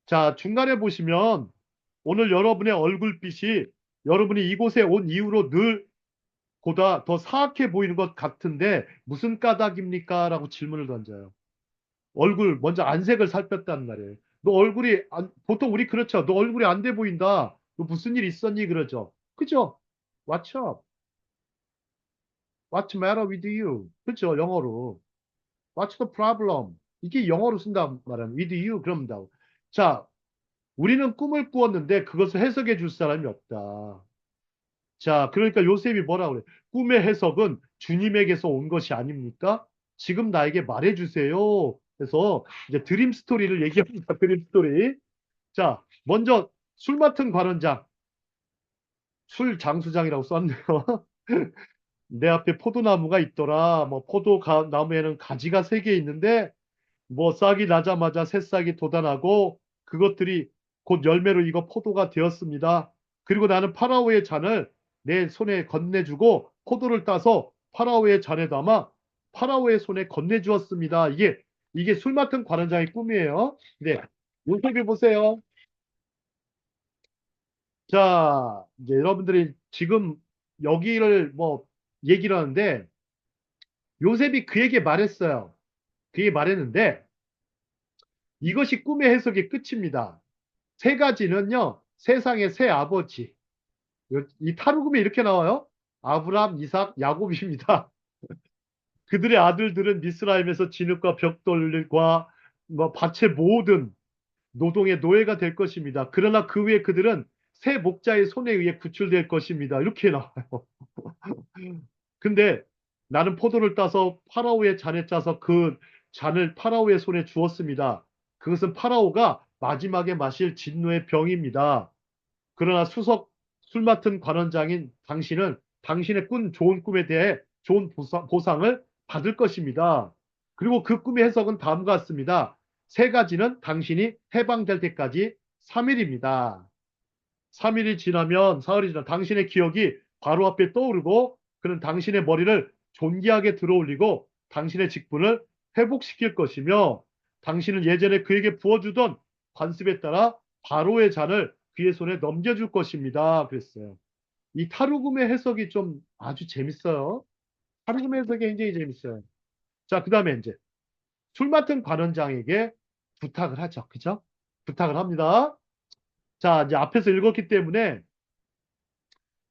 자, 중간에 보시면 오늘 여러분의 얼굴빛이 여러분이 이곳에 온 이후로 늘 보다 더 사악해 보이는 것 같은데 무슨 까닭입니까? 라고 질문을 던져요. 얼굴 먼저 안색을 살폈단 말이에요. 너 얼굴이 보통 우리 그렇죠. 너 얼굴이 안 돼 보인다. 너 무슨 일 있었니? 그러죠. 그죠? What's up? What's the matter with you? 그죠? 영어로. What's the problem? 이게 영어로 쓴다 말하면 with you 그럽니다. 자, 우리는 꿈을 꾸었는데 그것을 해석해 줄 사람이 없다. 자, 그러니까 요셉이 뭐라 그래? 꿈의 해석은 주님에게서 온 것이 아닙니까? 지금 나에게 말해 주세요. 그래서 이제 드림 스토리를 얘기합니다. 드림 스토리. 자, 먼저 술 맡은 관원장, 술 장수장이라고 썼네요. 내 앞에 포도나무가 있더라. 뭐 나무에는 가지가 3개 있는데 뭐 싹이 나자마자 새싹이 돋아나고 그것들이 곧 열매로 익어 포도가 되었습니다. 그리고 나는 파라오의 잔을 내 손에 건네주고 포도를 따서 파라오의 잔에 담아 파라오의 손에 건네주었습니다. 이게 술 맡은 관원장의 꿈이에요. 네, 요셉이 보세요. 자, 이제 여러분들이 지금 여기를 뭐 얘기를 하는데 요셉이 그에게 말했어요. 그에게 말했는데 이것이 꿈의 해석의 끝입니다. 3가지는요, 세상의 새 아버지. 이 타르굼에 이렇게 나와요. 아브람, 이삭, 야곱입니다. 그들의 아들들은 미스라임에서 진흙과 벽돌과 뭐 밭의 모든 노동의 노예가 될 것입니다. 그러나 그 후에 그들은 새 목자의 손에 의해 구출될 것입니다. 이렇게 나와요. 근데 나는 포도를 따서 파라오의 잔에 짜서 그 잔을 파라오의 손에 주었습니다. 그것은 파라오가 마지막에 마실 진노의 병입니다. 그러나 술 맡은 관원장인 당신은 당신의 꾼 좋은 꿈에 대해 좋은 보상을 받을 것입니다. 그리고 그 꿈의 해석은 다음과 같습니다. 3가지는 당신이 해방될 때까지 3일입니다. 3일이 지나면 사흘이 지나 당신의 기억이 바로 앞에 떠오르고 그는 당신의 머리를 존귀하게 들어올리고 당신의 직분을 회복시킬 것이며 당신은 예전에 그에게 부어주던 관습에 따라 바로의 잔을 그의 손에 넘겨줄 것입니다. 그랬어요. 이 타르굼의 해석이 좀 아주 재밌어요. 타르굼의 해석이 굉장히 재밌어요. 자, 그 다음에 이제 술 맡은 관원장에게 부탁을 하죠. 그죠? 부탁을 합니다. 자, 이제 앞에서 읽었기 때문에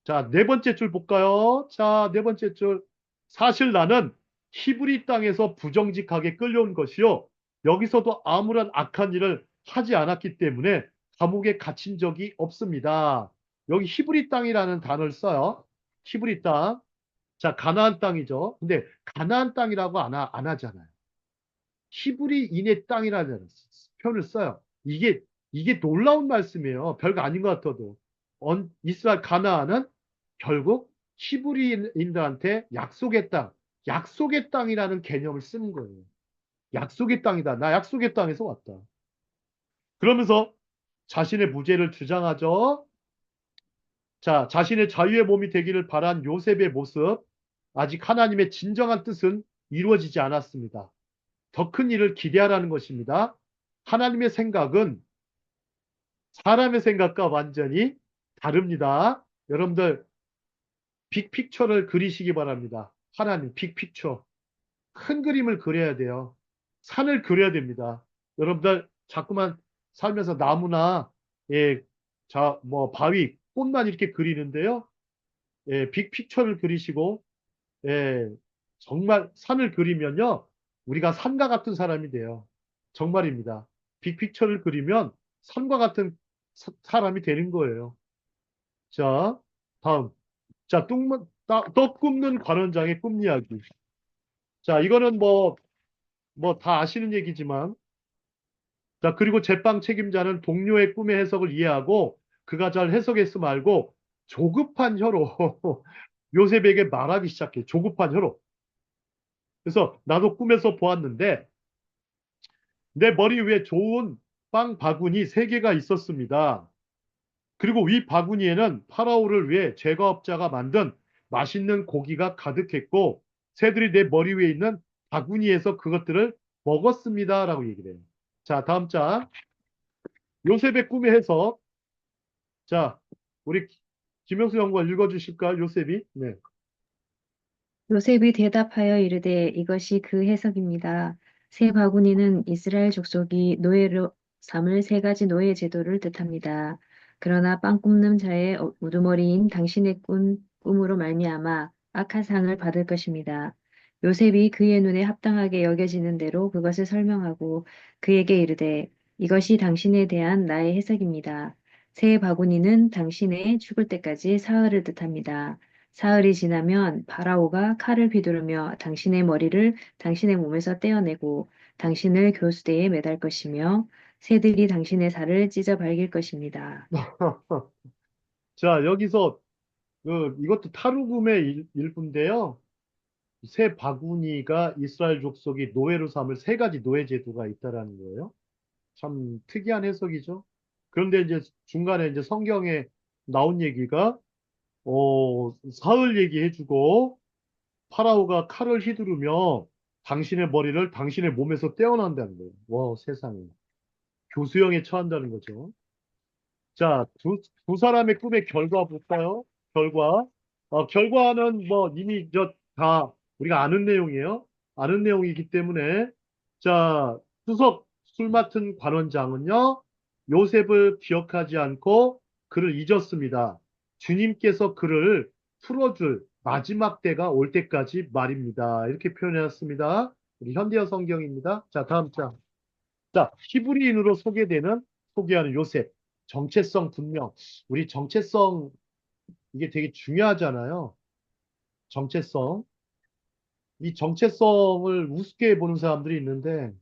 자, 4번째 줄 볼까요? 자, 4번째 줄. 사실 나는 히브리 땅에서 부정직하게 끌려온 것이요. 여기서도 아무런 악한 일을 하지 않았기 때문에 감옥에 갇힌 적이 없습니다. 여기 히브리 땅이라는 단어를 써요. 히브리 땅. 자, 가나안 땅이죠. 근데 가나안 땅이라고 안 하잖아요. 히브리인의 땅이라는 표현을 써요. 이게 놀라운 말씀이에요. 별거 아닌 것 같아도. 이스라엘 가나안은 결국 히브리인들한테 약속의 땅이라는 개념을 쓰는 거예요. 약속의 땅이다. 나 약속의 땅에서 왔다. 그러면서 자신의 무죄를 주장하죠. 자, 자신의 자유의 몸이 되기를 바란 요셉의 모습. 아직 하나님의 진정한 뜻은 이루어지지 않았습니다. 더 큰 일을 기대하라는 것입니다. 하나님의 생각은 사람의 생각과 완전히 다릅니다. 여러분들 빅픽처를 그리시기 바랍니다. 하나님 빅픽처. 큰 그림을 그려야 돼요. 산을 그려야 됩니다. 여러분들 자꾸만 살면서 나무나 예, 뭐 바위, 꽃만 이렇게 그리는데요. 예, 빅픽처를 그리시고 예, 정말 산을 그리면요. 우리가 산과 같은 사람이 돼요. 정말입니다. 빅픽처를 그리면 산과 같은 사람이 되는 거예요. 자, 다음. 자, 떡 굽는 관원장의 꿈 이야기. 자, 이거는 뭐 다 아시는 얘기지만, 자, 그리고 제빵 책임자는 동료의 꿈의 해석을 이해하고 그가 잘 해석했음 알고 조급한 혀로 요셉에게 말하기 시작해. 조급한 혀로. 그래서 나도 꿈에서 보았는데 내 머리 위에 좋은 빵 바구니 3개가 있었습니다. 그리고 위 바구니에는 파라오를 위해 제과업자가 만든 맛있는 고기가 가득했고 새들이 내 머리 위에 있는 바구니에서 그것들을 먹었습니다. 라고 얘기를 해요. 자, 다음 장. 요셉의 꿈의 해석. 자, 우리 김영수 연구원 읽어주실까요? 요셉이. 네.
요셉이 대답하여 이르되 이것이 그 해석입니다. 세 바구니는 이스라엘 족속이 노예로 삼을 세 가지 노예 제도를 뜻합니다. 그러나 빵 굽는 자의 우두머리인 당신의 꿈으로 말미암아 악한 상을 받을 것입니다. 요셉이 그의 눈에 합당하게 여겨지는 대로 그것을 설명하고 그에게 이르되 이것이 당신에 대한 나의 해석입니다. 세 바구니는 당신의 죽을 때까지 사흘을 뜻합니다. 사흘이 지나면 파라오가 칼을 휘두르며 당신의 머리를 당신의 몸에서 떼어내고 당신을 교수대에 매달 것이며 새들이 당신의 살을 찢어 발길 것입니다.
자, 여기서 이것도 타르굼의 일부인데요. 세 바구니가 이스라엘 족속이 노예로 삼을 세 가지 노예 제도가 있다라는 거예요. 참 특이한 해석이죠. 그런데 이제 중간에 이제 성경에 나온 얘기가 사흘 얘기해주고 파라오가 칼을 휘두르며 당신의 머리를 당신의 몸에서 떼어난다는 거예요. 와, 세상에. 교수형에 처한다는 거죠. 자, 두 사람의 꿈의 결과 볼까요? 결과. 결과는 뭐 이미 다 우리가 아는 내용이에요. 아는 내용이기 때문에. 자, 수석 술 맡은 관원장은요, 요셉을 기억하지 않고 그를 잊었습니다. 주님께서 그를 풀어줄 마지막 때가 올 때까지 말입니다. 이렇게 표현해놨습니다. 우리 현대어 성경입니다. 자, 다음 장. 자, 히브리인으로 소개하는 요셉. 정체성 분명. 우리 정체성, 이게 되게 중요하잖아요. 정체성. 이 정체성을 우습게 보는 사람들이 있는데,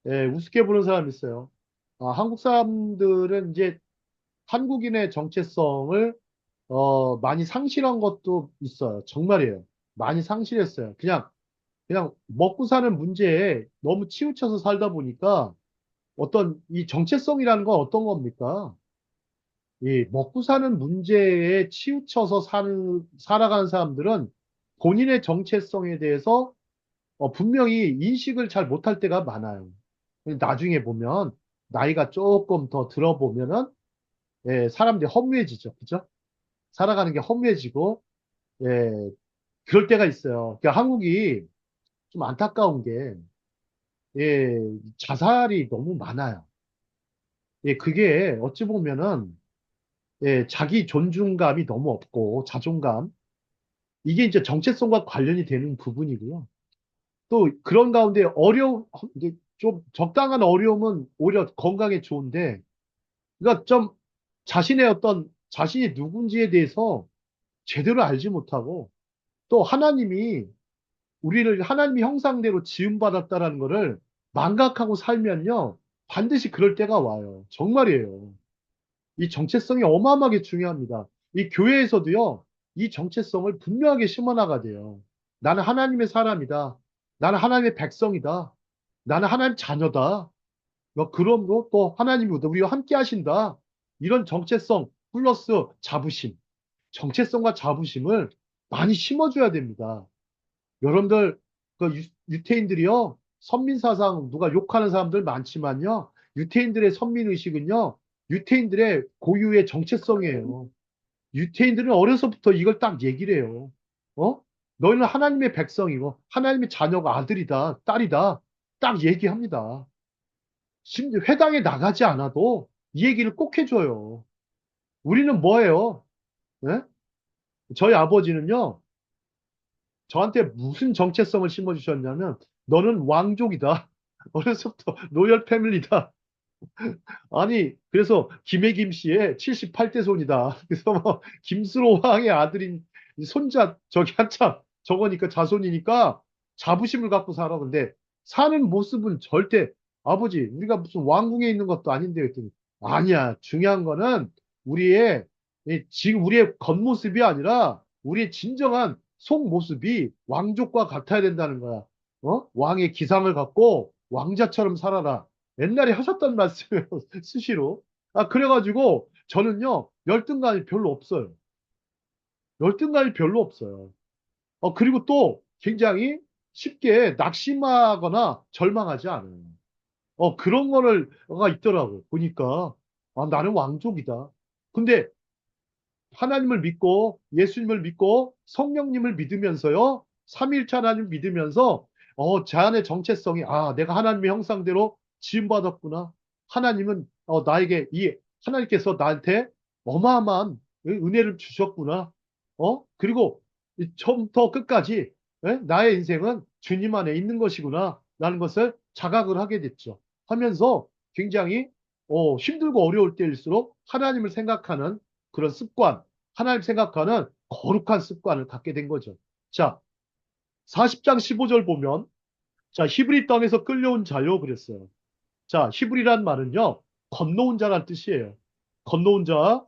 예, 우습게 보는 사람이 있어요. 한국 사람들은 이제 한국인의 정체성을, 많이 상실한 것도 있어요. 정말이에요. 많이 상실했어요. 그냥 먹고 사는 문제에 너무 치우쳐서 살다 보니까 어떤 이 정체성이라는 건 어떤 겁니까? 이 먹고 사는 문제에 치우쳐서 살아가는 사람들은 본인의 정체성에 대해서 분명히 인식을 잘 못할 때가 많아요. 나중에 보면 나이가 조금 더 들어보면은 예, 사람들이 허무해지죠. 그죠? 살아가는 게 허무해지고 예, 그럴 때가 있어요. 그러니까 한국이 좀 안타까운 게 예, 자살이 너무 많아요. 예, 그게 어찌 보면은 예, 자기 존중감이 너무 없고 자존감 이게 이제 정체성과 관련이 되는 부분이고요. 또 그런 가운데 이게 좀 적당한 어려움은 오히려 건강에 좋은데, 그러니까 좀 자신이 누군지에 대해서 제대로 알지 못하고, 또 우리를 하나님의 형상대로 지음받았다라는 거를 망각하고 살면요, 반드시 그럴 때가 와요. 정말이에요. 이 정체성이 어마어마하게 중요합니다. 이 교회에서도요, 이 정체성을 분명하게 심어나가야 돼요. 나는 하나님의 사람이다. 나는 하나님의 백성이다. 나는 하나님 자녀다. 뭐 그러므로 또 하나님이 우리와 함께 하신다. 이런 정체성 플러스 자부심. 정체성과 자부심을 많이 심어줘야 됩니다. 여러분들, 유태인들이요, 선민사상 누가 욕하는 사람들 많지만요, 유태인들의 선민의식은요, 유태인들의 고유의 정체성이에요. 유태인들은 어려서부터 이걸 딱 얘기를 해요. 어? 너희는 하나님의 백성이고, 하나님의 자녀가 아들이다, 딸이다, 딱 얘기합니다. 심지어 회당에 나가지 않아도 이 얘기를 꼭 해줘요. 우리는 뭐예요? 예? 저희 아버지는요, 저한테 무슨 정체성을 심어주셨냐면, 너는 왕족이다. 어려서부터 로열 패밀리다. 아니, 그래서 김해김 씨의 78대 손이다. 그래서 뭐, 김수로 왕의 아들인 이 손자, 저기 한참, 저거니까 자손이니까 자부심을 갖고 살아. 근데 사는 모습은 절대, 아버지, 우리가 무슨 왕궁에 있는 것도 아닌데, 그랬더니, 아니야. 중요한 거는 지금 우리의 겉모습이 아니라, 우리의 진정한 속모습이 왕족과 같아야 된다는 거야. 왕의 기상을 갖고 왕자처럼 살아라. 옛날에 하셨던 말씀이에요. 수시로. 그래가지고 저는요, 열등감이 별로 없어요. 열등감이 별로 없어요. 그리고 또 굉장히 쉽게 낙심하거나 절망하지 않아요. 그런 가 있더라고. 보니까. 나는 왕족이다. 근데 하나님을 믿고 예수님을 믿고 성령님을 믿으면서요, 삼위일체 하나님 믿으면서 제 안의 정체성이 내가 하나님의 형상대로 지음받았구나. 하나님은 나에게 하나님께서 나한테 어마어마한 은혜를 주셨구나. 그리고 처음부터 끝까지 나의 인생은 주님 안에 있는 것이구나. 라는 것을 자각을 하게 됐죠. 하면서 굉장히 힘들고 어려울 때일수록 하나님을 생각하는 그런 습관, 하나님 생각하는 거룩한 습관을 갖게 된 거죠. 자, 40장 15절 보면, 자, 히브리 땅에서 끌려온 자요 그랬어요. 자, 히브리란 말은요, 건너온 자란 뜻이에요. 건너온 자.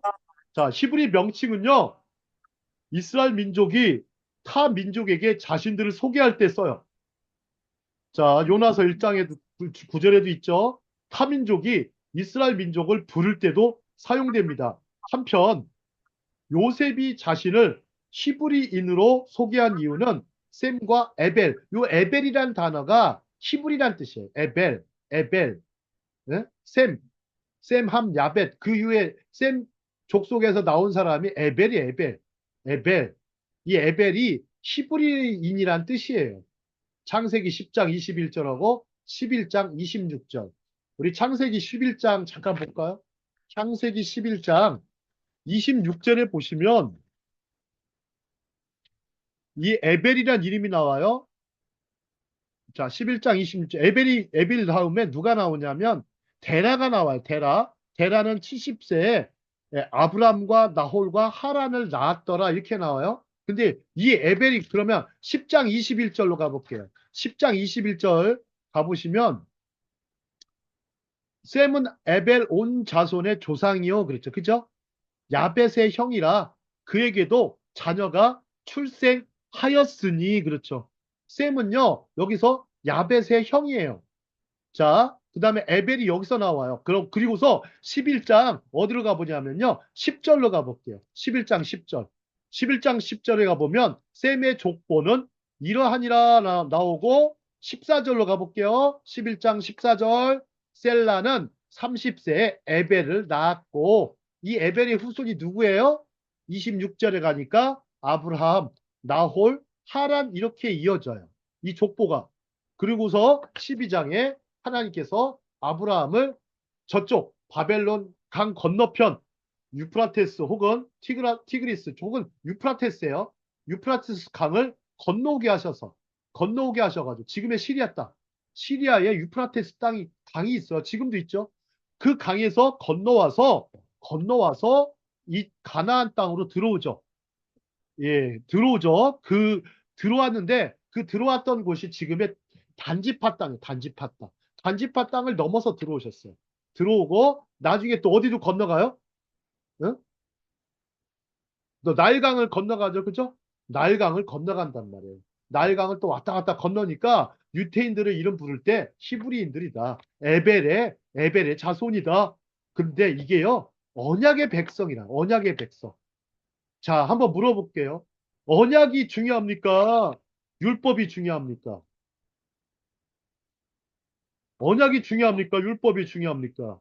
자, 히브리 명칭은요, 이스라엘 민족이 타 민족에게 자신들을 소개할 때 써요. 자, 요나서 1장에도 9절에도 있죠. 타 민족이 이스라엘 민족을 부를 때도 사용됩니다. 한편 요셉이 자신을 히브리인으로 소개한 이유는 셈과 에벨, 요 에벨이란 단어가 히브리란 뜻이에요. 에벨, 에벨, 네? 셈, 함, 야벳, 그 이후에 셈 족속에서 나온 사람이 에벨이 에벨, 에벨. 이 에벨이 히브리인이란 뜻이에요. 창세기 10장 21절하고 11장 26절. 우리 창세기 11장 잠깐 볼까요? 창세기 11장 26절에 보시면 이 에벨이란 이름이 나와요. 자, 11장 26절. 에벨 다음에 누가 나오냐면 데라가 나와요. 데라는 70세에 아브람과 나홀과 하란을 낳았더라. 이렇게 나와요. 근데 이 에벨이 그러면 10장 21절로 가볼게요. 10장 21절 가보시면 셈은 에벨 온 자손의 조상이요. 그랬죠. 그죠? 야벳의 형이라 그에게도 자녀가 출생하였으니 그렇죠. 셈은요 여기서 야벳의 형이에요. 자, 그 다음에 에벨이 여기서 나와요. 그리고서 11장 어디로 가보냐면요 10절로 가볼게요. 11장 10절. 11장 10절에 가보면 셈의 족보는 이러하니라 나오고 14절로 가볼게요. 11장 14절. 셀라는 30세에 에벨을 낳았고 이 에벨의 후손이 누구예요? 26절에 가니까 아브라함, 나홀, 하란 이렇게 이어져요. 이 족보가. 그리고서 12장에 하나님께서 아브라함을 저쪽 바벨론 강 건너편 유프라테스 혹은 티그리스 혹은 유프라테스예요. 유프라테스 강을 건너오게 하셔가지고 지금의 시리아 땅, 시리아에 유프라테스 강이 있어요. 지금도 있죠. 그 강에서 건너와서 이 가나안 땅으로 들어오죠. 예, 들어오죠. 들어왔는데 그 들어왔던 곳이 지금의 단지파 땅이에요. 단지파 땅. 단지파 땅을 넘어서 들어오셨어요. 들어오고 나중에 또 어디로 건너가요? 응? 또 나일강을 건너가죠. 그죠? 나일강을 건너간단 말이에요. 나일강을 또 왔다 갔다 건너니까 유태인들의 이름 부를 때 히브리인들이다. 에벨의 자손이다. 근데 이게요. 언약의 백성이라. 언약의 백성. 자, 한번 물어볼게요. 언약이 중요합니까? 율법이 중요합니까? 언약이 중요합니까? 율법이 중요합니까?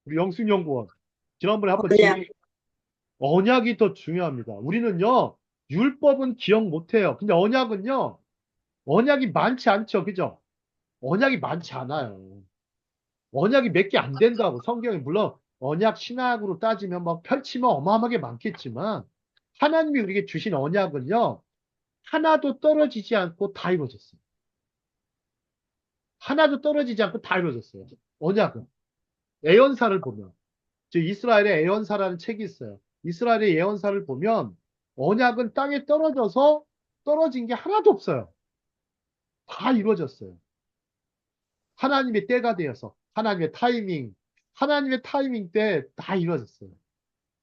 우리 영승연구원. 지난번에 한번
언약.
언약이 더 중요합니다. 우리는요, 율법은 기억 못해요. 근데 언약이 많지 않죠. 그죠? 언약이 많지 않아요. 언약이 몇 개 안 된다고. 성경에 물론 언약 신학으로 따지면 막 펼치면 어마어마하게 많겠지만 하나님이 우리에게 주신 언약은요, 하나도 떨어지지 않고 다 이루어졌어요. 하나도 떨어지지 않고 다 이루어졌어요. 언약은. 예언사를 보면. 즉 이스라엘의 예언사라는 책이 있어요. 이스라엘의 예언사를 보면 언약은 땅에 떨어진 게 하나도 없어요. 다 이루어졌어요. 하나님의 때가 되어서 하나님의 타이밍 때 다 이루어졌어요.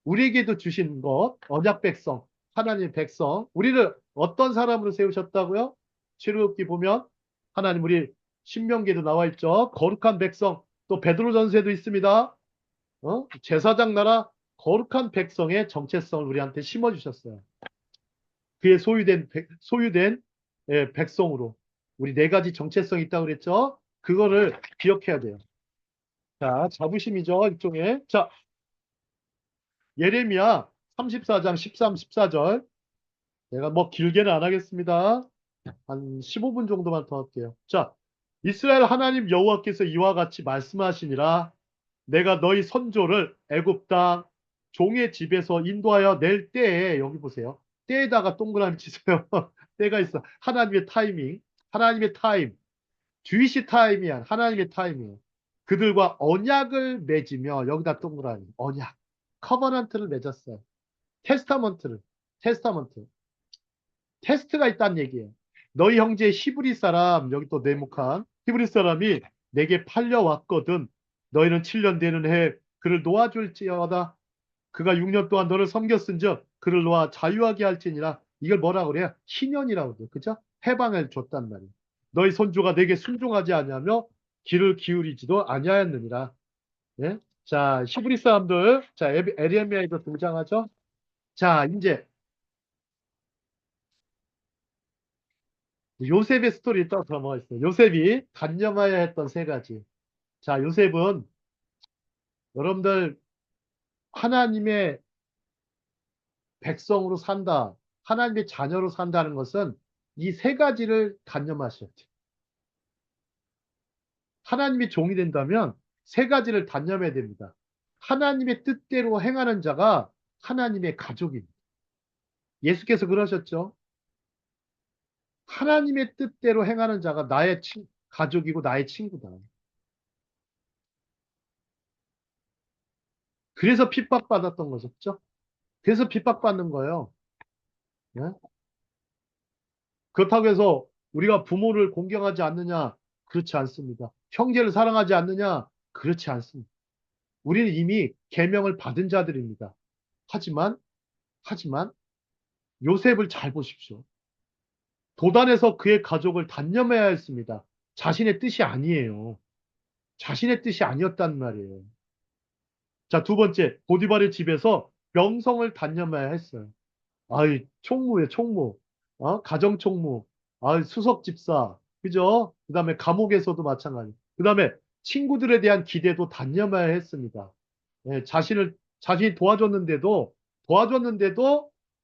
우리에게도 주신 것 언약 백성, 하나님의 백성, 우리를 어떤 사람으로 세우셨다고요? 출애굽기 보면 하나님 우리 신명기에도 나와 있죠. 거룩한 백성, 또 베드로전서에도 있습니다. 제사장 나라 거룩한 백성의 정체성을 우리한테 심어주셨어요. 그의 소유된 백성으로 우리 네 가지 정체성이 있다고 그랬죠. 그거를 기억해야 돼요. 자, 자부심이죠. 일종의. 자, 예레미야 34장 13, 14절. 내가 뭐 길게는 안 하겠습니다. 한 15분 정도만 더 할게요. 자, 이스라엘 하나님 여호와께서 이와 같이 말씀하시니라. 내가 너희 선조를 애굽 땅 종의 집에서 인도하여 낼 때에, 여기 보세요. 때에다가 동그라미 치세요. 때가 있어. 하나님의 타이밍. 하나님의 타임. 주이시 타임이야. 하나님의 타임이에요. 그들과 언약을 맺으며, 여기다 동그라미. 언약. 커버넌트를 맺었어요. 테스타먼트를. 테스타먼트. 테스트가 있다는 얘기예요. 너희 형제 히브리 사람, 여기 또 네모칸 히브리 사람이 내게 팔려왔거든. 너희는 7년 되는 해 그를 놓아줄지어다. 그가 6년 동안 너를 섬겼은즉 그를 놓아 자유하게 할지니라. 이걸 뭐라고 그래요? 희년이라고 그래요. 그죠? 해방을 줬단 말이에요. 너희 손주가 내게 순종하지 아니하며 귀를 기울이지도 아니하였느니라. 예? 자, 히브리 사람들, 자, 에레미야에도 등장하죠. 자, 이제 요셉의 스토리 또 들어가 있어요. 요셉이 단념하여 했던 세 가지. 자, 요셉은 여러분들 하나님의 백성으로 산다, 하나님의 자녀로 산다는 것은 이 세 가지를 단념하셔야 돼요. 하나님의 종이 된다면 세 가지를 단념해야 됩니다. 하나님의 뜻대로 행하는 자가 하나님의 가족입니다. 예수께서 그러셨죠. 하나님의 뜻대로 행하는 자가 나의 가족이고 나의 친구다. 그래서 핍박받았던 거죠. 그래서 핍박받는 거예요. 예? 그렇다고 해서 우리가 부모를 공경하지 않느냐? 그렇지 않습니다. 형제를 사랑하지 않느냐? 그렇지 않습니다. 우리는 이미 계명을 받은 자들입니다. 하지만, 하지만 요셉을 잘 보십시오. 도단에서 그의 가족을 단념해야 했습니다. 자신의 뜻이 아니에요. 자신의 뜻이 아니었단 말이에요. 자, 두 번째, 보디발의 집에서 명성을 단념해야 했어요. 아이, 총무에 총무, 가정 총무, 수석 집사, 그죠? 그 다음에 감옥에서도 마찬가지. 그 다음에 친구들에 대한 기대도 단념해야 했습니다. 예, 자신이 도와줬는데도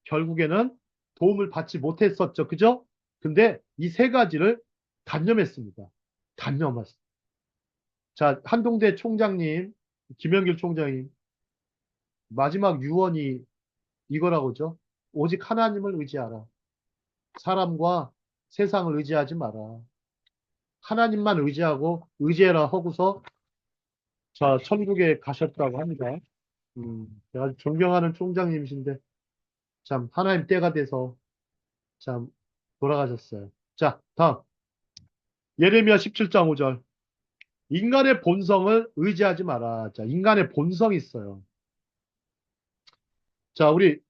결국에는 도움을 받지 못했었죠. 그죠? 근데 이 세 가지를 단념했습니다. 단념했습니다. 자, 한동대 총장님, 김영길 총장님, 마지막 유언이 이거라고죠. 오직 하나님을 의지하라. 사람과 세상을 의지하지 마라. 하나님만 의지해라 하고서 자, 천국에 가셨다고 합니다. 제가 존경하는 총장님이신데 참 하나님 때가 돼서 참 돌아가셨어요. 자, 다음 예레미야 17장 5절. 인간의 본성을 의지하지 마라. 자, 인간의 본성이 있어요. 자, 우리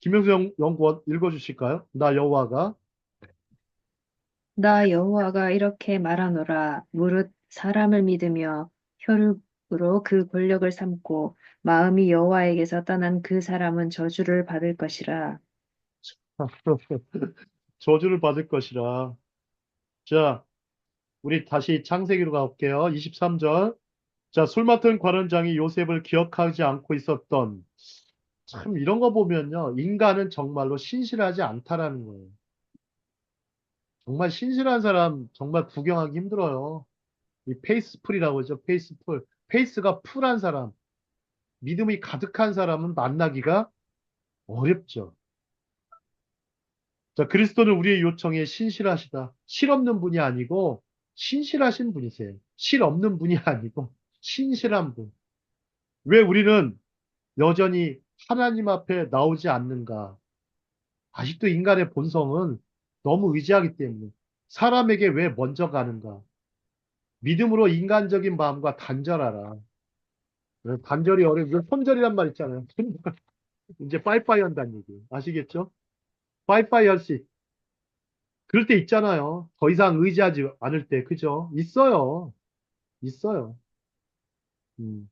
김영수 연구원 읽어주실까요? 나 여호와가
나 여호와가 이렇게 말하노라. 무릇 사람을 믿으며 혈육으로 그 권력을 삼고 마음이 여호와에게서 떠난 그 사람은 저주를 받을 것이라.
저주를 받을 것이라. 자, 우리 다시 창세기로 가볼게요. 23절. 자, 술 맡은 관원장이 요셉을 기억하지 않고 있었던, 참 이런 거 보면요. 인간은 정말로 신실하지 않다라는 거예요. 정말 신실한 사람 정말 구경하기 힘들어요. 이 페이스풀이라고 하죠. 페이스풀. 페이스가 풀한 사람, 믿음이 가득한 사람은 만나기가 어렵죠. 자, 그리스도는 우리의 요청에 신실하시다. 실 없는 분이 아니고 신실하신 분이세요. 실 없는 분이 아니고 신실한 분. 왜 우리는 여전히 하나님 앞에 나오지 않는가? 아직도 인간의 본성은 너무 의지하기 때문에 사람에게 왜 먼저 가는가? 믿음으로 인간적인 마음과 단절하라. 단절이 어려워. 손절이란 말 있잖아요. 이제 빠이빠이 한다는 얘기. 아시겠죠? 빠이빠이 할 수, 그럴 때 있잖아요. 더 이상 의지하지 않을 때. 그죠? 있어요. 있어요. 음.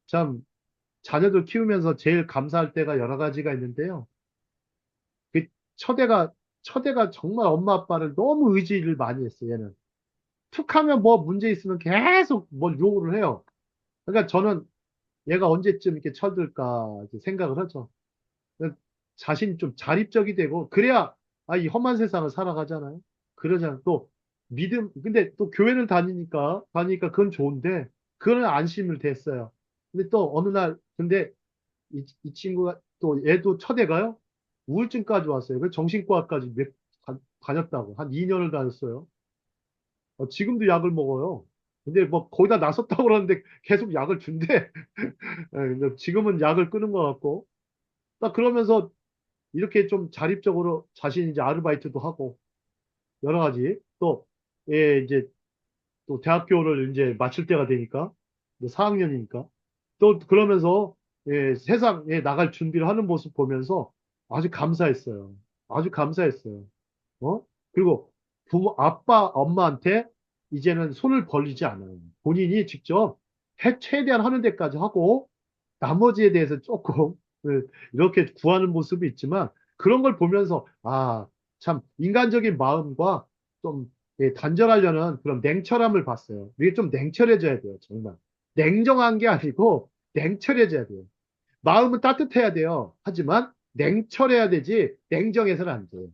참, 자녀들 키우면서 제일 감사할 때가 여러 가지가 있는데요. 그 첫애가, 첫애가 정말 엄마 아빠를 너무 의지를 많이 했어요, 얘는. 툭 하면 뭐 문제 있으면 계속 뭘 요구를 해요. 그러니까 저는 얘가 언제쯤 이렇게 쳐들까 이렇게 생각을 하죠. 자신이 좀 자립적이 되고, 그래야, 이 험한 세상을 살아가잖아요. 그러잖아요. 또, 근데 또 교회를 다니니까 그건 좋은데, 그거는 안심을 됐어요. 근데 또 어느 날, 근데 이 친구가 또 얘도 첫애가요? 우울증까지 왔어요. 그 정신과까지 다녔다고. 한 2년을 다녔어요. 지금도 약을 먹어요. 근데 뭐 거의 다 나섰다고 그러는데 계속 약을 준대. 근데 지금은 약을 끊은 것 같고. 딱 그러면서 이렇게 좀 자립적으로 자신이 이제 아르바이트도 하고 여러 가지 또, 예, 이제 또 대학교를 이제 마칠 때가 되니까 4학년이니까 또 그러면서 예, 세상에 나갈 준비를 하는 모습 보면서 아주 감사했어요. 아주 감사했어요. 어? 그리고 아빠, 엄마한테 이제는 손을 벌리지 않아요. 본인이 직접 최대한 하는 데까지 하고 나머지에 대해서 조금 예, 이렇게 구하는 모습이 있지만 그런 걸 보면서 참 인간적인 마음과 좀 예, 단절하려는 그런 냉철함을 봤어요. 이게 좀 냉철해져야 돼요, 정말. 냉정한 게 아니고 냉철해져야 돼요. 마음은 따뜻해야 돼요. 하지만 냉철해야 되지 냉정해서는 안 돼요.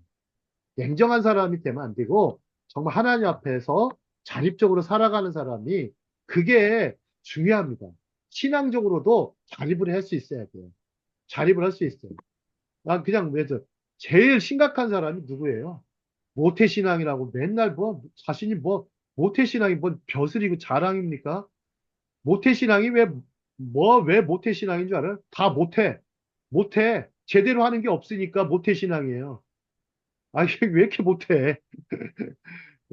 냉정한 사람이 되면 안 되고 정말 하나님 앞에서 자립적으로 살아가는 사람이 그게 중요합니다. 신앙적으로도 자립을 할 수 있어야 돼요. 자립을 할 수 있어요. 난 그냥 왜죠? 제일 심각한 사람이 누구예요? 모태신앙이라고 맨날 뭐 자신이 뭐 모태신앙이 뭔 벼슬이고 자랑입니까? 모태신앙이 왜 모태신앙인 줄 알아요? 다 못해. 못해. 제대로 하는 게 없으니까 모태신앙이에요. 이게 왜 이렇게 못해?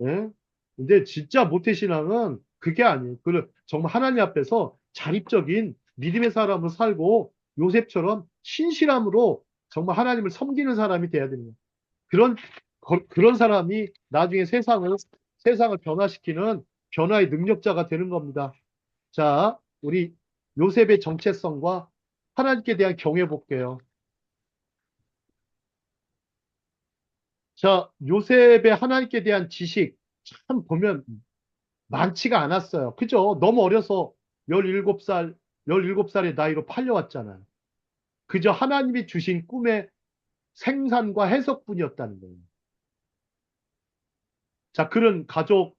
예? 근데 진짜 모태신앙은 그게 아니에요. 정말 하나님 앞에서 자립적인 믿음의 사람으로 살고 요셉처럼 신실함으로 정말 하나님을 섬기는 사람이 돼야 됩니다. 그런, 그런 사람이 나중에 세상을 변화시키는 변화의 능력자가 되는 겁니다. 자, 우리 요셉의 정체성과 하나님께 대한 경외 볼게요. 자, 요셉의 하나님께 대한 지식 참 보면 많지가 않았어요. 그죠? 너무 어려서 17살, 17살의 나이로 팔려왔잖아요. 그저 하나님이 주신 꿈의 생산과 해석뿐이었다는 거예요. 자, 그런 가족,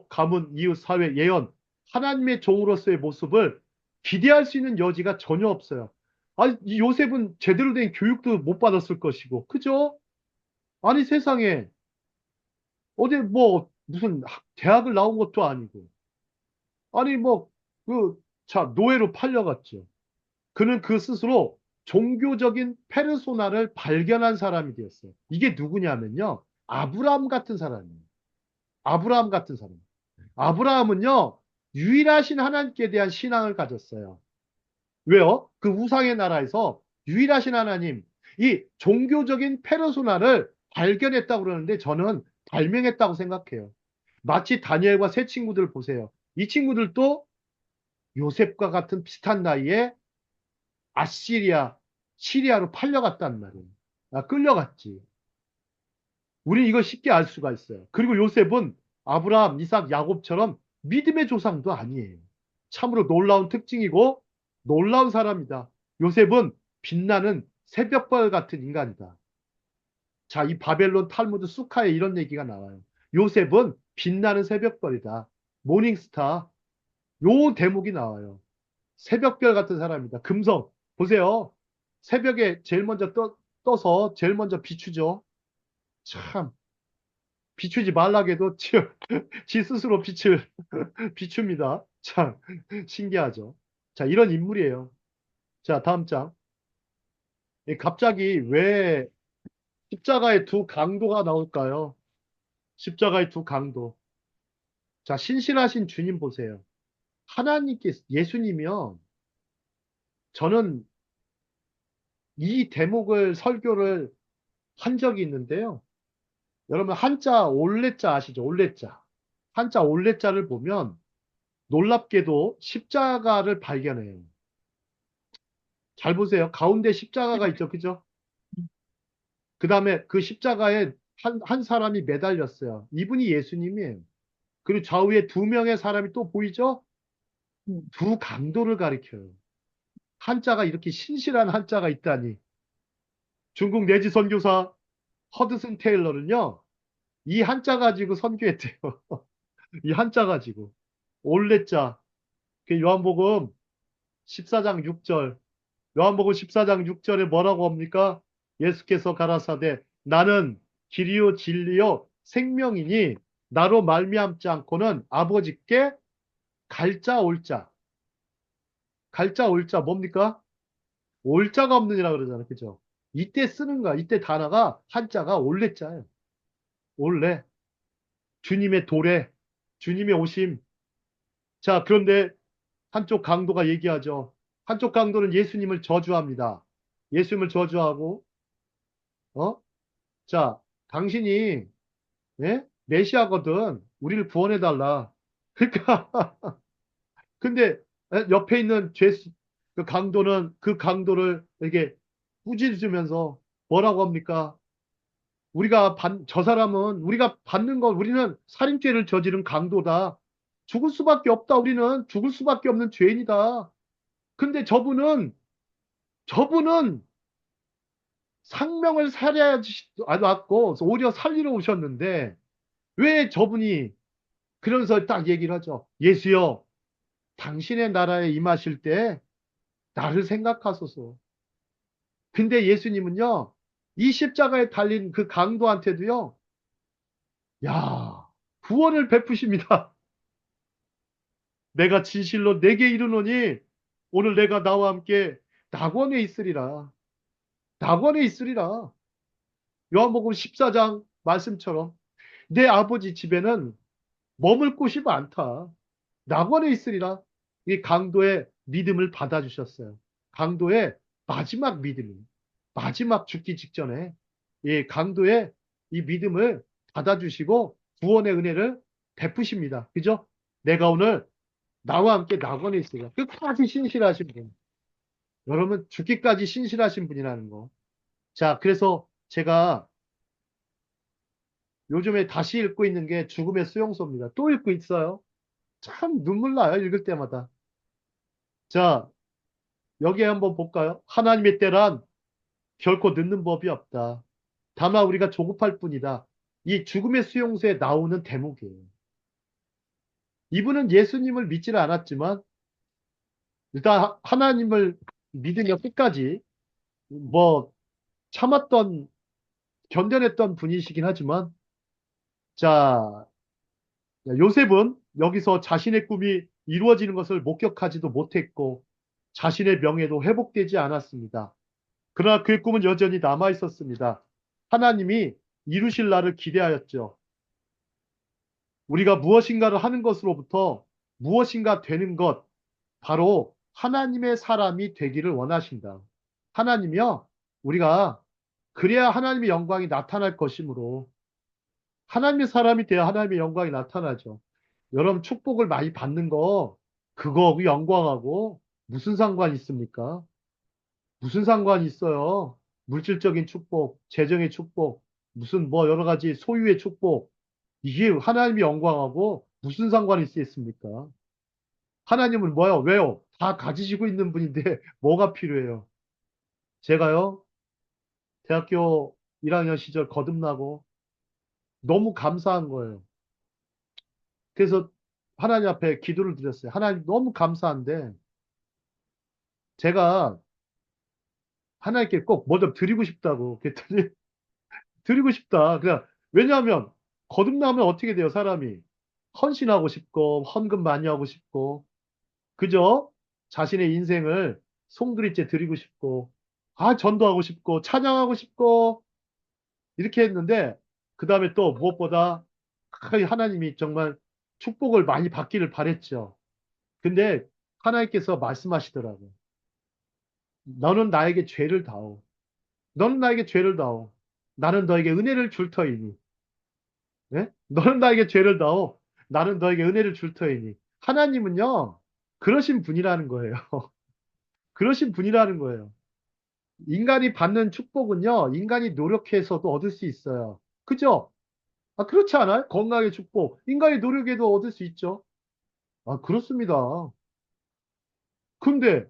가문, 이웃, 사회, 예언, 하나님의 종으로서의 모습을 기대할 수 있는 여지가 전혀 없어요. 이 요셉은 제대로 된 교육도 못 받았을 것이고, 그죠? 아니, 세상에, 어디 뭐, 무슨 대학을 나온 것도 아니고, 아니, 뭐, 노예로 팔려갔죠. 그는 그 스스로 종교적인 페르소나를 발견한 사람이 되었어요. 이게 누구냐면요. 아브라함 같은 사람이에요. 아브라함 같은 사람. 아브라함은요, 유일하신 하나님께 대한 신앙을 가졌어요. 왜요? 그 우상의 나라에서 유일하신 하나님, 이 종교적인 페르소나를 발견했다고 그러는데 저는 발명했다고 생각해요. 마치 다니엘과 세 친구들 보세요. 이 친구들도 요셉과 같은 비슷한 나이에 시리아로 팔려갔단 말이에요. 끌려갔지. 우리 이거 쉽게 알 수가 있어요. 그리고 요셉은 아브라함, 이삭, 야곱처럼 믿음의 조상도 아니에요. 참으로 놀라운 특징이고 놀라운 사람이다. 요셉은 빛나는 새벽별 같은 인간이다. 자, 이 바벨론 탈무드 수카에 이런 얘기가 나와요. 요셉은 빛나는 새벽별이다. 모닝스타. 요 대목이 나와요. 새벽별 같은 사람이다. 금성. 보세요. 새벽에 제일 먼저 떠서 제일 먼저 비추죠. 참, 비추지 말라게도 지 스스로 빛을 비춥니다. 참, 신기하죠. 자, 이런 인물이에요. 자, 다음 장. 갑자기 왜 십자가의 두 강도가 나올까요? 십자가의 두 강도. 자, 신실하신 주님 보세요. 예수님이요. 저는 이 대목을 설교를 한 적이 있는데요. 여러분, 한자 올레자 아시죠? 올레자. 한자 올레자를 보면 놀랍게도 십자가를 발견해요. 잘 보세요. 가운데 십자가가 있죠. 그죠? 그 다음에 그 십자가에 한 사람이 매달렸어요. 이분이 예수님이에요. 그리고 좌우에 두 명의 사람이 또 보이죠? 두 강도를 가리켜요. 한자가 이렇게 신실한 한자가 있다니. 중국 내지 선교사 허드슨 테일러는요, 이 한자 가지고 선교했대요. 이 한자 가지고. 올레자. 그 요한복음 14장 6절. 요한복음 14장 6절에 뭐라고 합니까? 예수께서 가라사대 나는 길이요 진리요 생명이니 나로 말미암지 않고는 아버지께 갈자 올자. 갈자 올자 뭡니까? 올자가 없느니라 그러잖아요. 그죠? 이때 쓰는 거야. 이때 단어가 한자가 올레자예요. 올레. 주님의 도래. 주님의 오심. 자, 그런데 한쪽 강도가 얘기하죠. 한쪽 강도는 예수님을 저주합니다. 예수님을 저주하고, 어? 자, 당신이, 예? 메시아거든. 우리를 구원해달라. 그러니까, 근데, 옆에 있는 그 강도는 그 강도를 이렇게 꾸짖으면서 뭐라고 합니까? 저 사람은 우리가 받는 건 우리는 살인죄를 저지른 강도다. 죽을 수밖에 없다. 우리는 죽을 수밖에 없는 죄인이다. 근데 저분은 생명을 살해하지 않았고 오히려 살리러 오셨는데 왜 저분이 그러면서 딱 얘기를 하죠. 예수여, 당신의 나라에 임하실 때 나를 생각하소서. 근데 예수님은요, 이 십자가에 달린 그 강도한테도요, 야, 구원을 베푸십니다. 내가 진실로 내게 이르노니 오늘 내가 나와 함께 낙원에 있으리라. 낙원에 있으리라. 요한복음 14장 말씀처럼 내 아버지 집에는 머물 곳이 많다. 낙원에 있으리라. 이 강도의 믿음을 받아주셨어요. 강도의 마지막 믿음이 마지막 죽기 직전에 이 강도의 이 믿음을 받아주시고 구원의 은혜를 베푸십니다. 그죠? 내가 오늘 나와 함께 낙원에 있으리라. 끝까지 신실하신 분. 여러분 죽기까지 신실하신 분이라는 거. 자, 그래서 제가 요즘에 다시 읽고 있는 게 죽음의 수용소입니다. 또 읽고 있어요. 참 눈물 나요. 읽을 때마다. 자, 여기에 한번 볼까요? 하나님의 때란 결코 늦는 법이 없다. 다만 우리가 조급할 뿐이다. 이 죽음의 수용소에 나오는 대목이에요. 이분은 예수님을 믿지는 않았지만 일단 하나님을 믿으며 끝까지 뭐 참았던 견뎌냈던 분이시긴 하지만 자, 요셉은 여기서 자신의 꿈이 이루어지는 것을 목격하지도 못했고 자신의 명예도 회복되지 않았습니다. 그러나 그의 꿈은 여전히 남아 있었습니다. 하나님이 이루실 날을 기대하였죠. 우리가 무엇인가를 하는 것으로부터 무엇인가 되는 것, 바로 하나님의 사람이 되기를 원하신다. 하나님이요, 우리가 그래야 하나님의 영광이 나타날 것이므로 하나님의 사람이 돼야 하나님의 영광이 나타나죠. 여러분 축복을 많이 받는 거 그거하고 영광하고 무슨 상관이 있습니까? 무슨 상관이 있어요? 물질적인 축복, 재정의 축복, 무슨 뭐 여러 가지 소유의 축복 이게 하나님의 영광하고 무슨 상관이 있겠습니까? 하나님은 뭐요? 왜요? 다 가지시고 있는 분인데 뭐가 필요해요? 제가요 대학교 1학년 시절 거듭나고 너무 감사한 거예요. 그래서 하나님 앞에 기도를 드렸어요. 하나님 너무 감사한데 제가 하나님께 꼭 뭐 좀 드리고 싶다고 그랬더니 드리고 싶다. 그냥 왜냐하면 거듭나면 어떻게 돼요, 사람이? 헌신하고 싶고 헌금 많이 하고 싶고 그죠? 자신의 인생을 송두리째 드리고 싶고 전도하고 싶고 찬양하고 싶고 이렇게 했는데 그 다음에 또 무엇보다 하나님이 정말 축복을 많이 받기를 바랬죠. 근데 하나님께서 말씀하시더라고요. 너는 나에게 죄를 다오. 너는 나에게 죄를 다오. 나는 너에게 은혜를 줄 터이니. 예? 너는 나에게 죄를 다오. 나는 너에게 은혜를 줄 터이니. 하나님은요, 그러신 분이라는 거예요. 그러신 분이라는 거예요. 인간이 받는 축복은요, 인간이 노력해서도 얻을 수 있어요. 그죠? 그렇지 않아요? 건강의 축복. 인간이 노력해도 얻을 수 있죠. 그렇습니다. 근데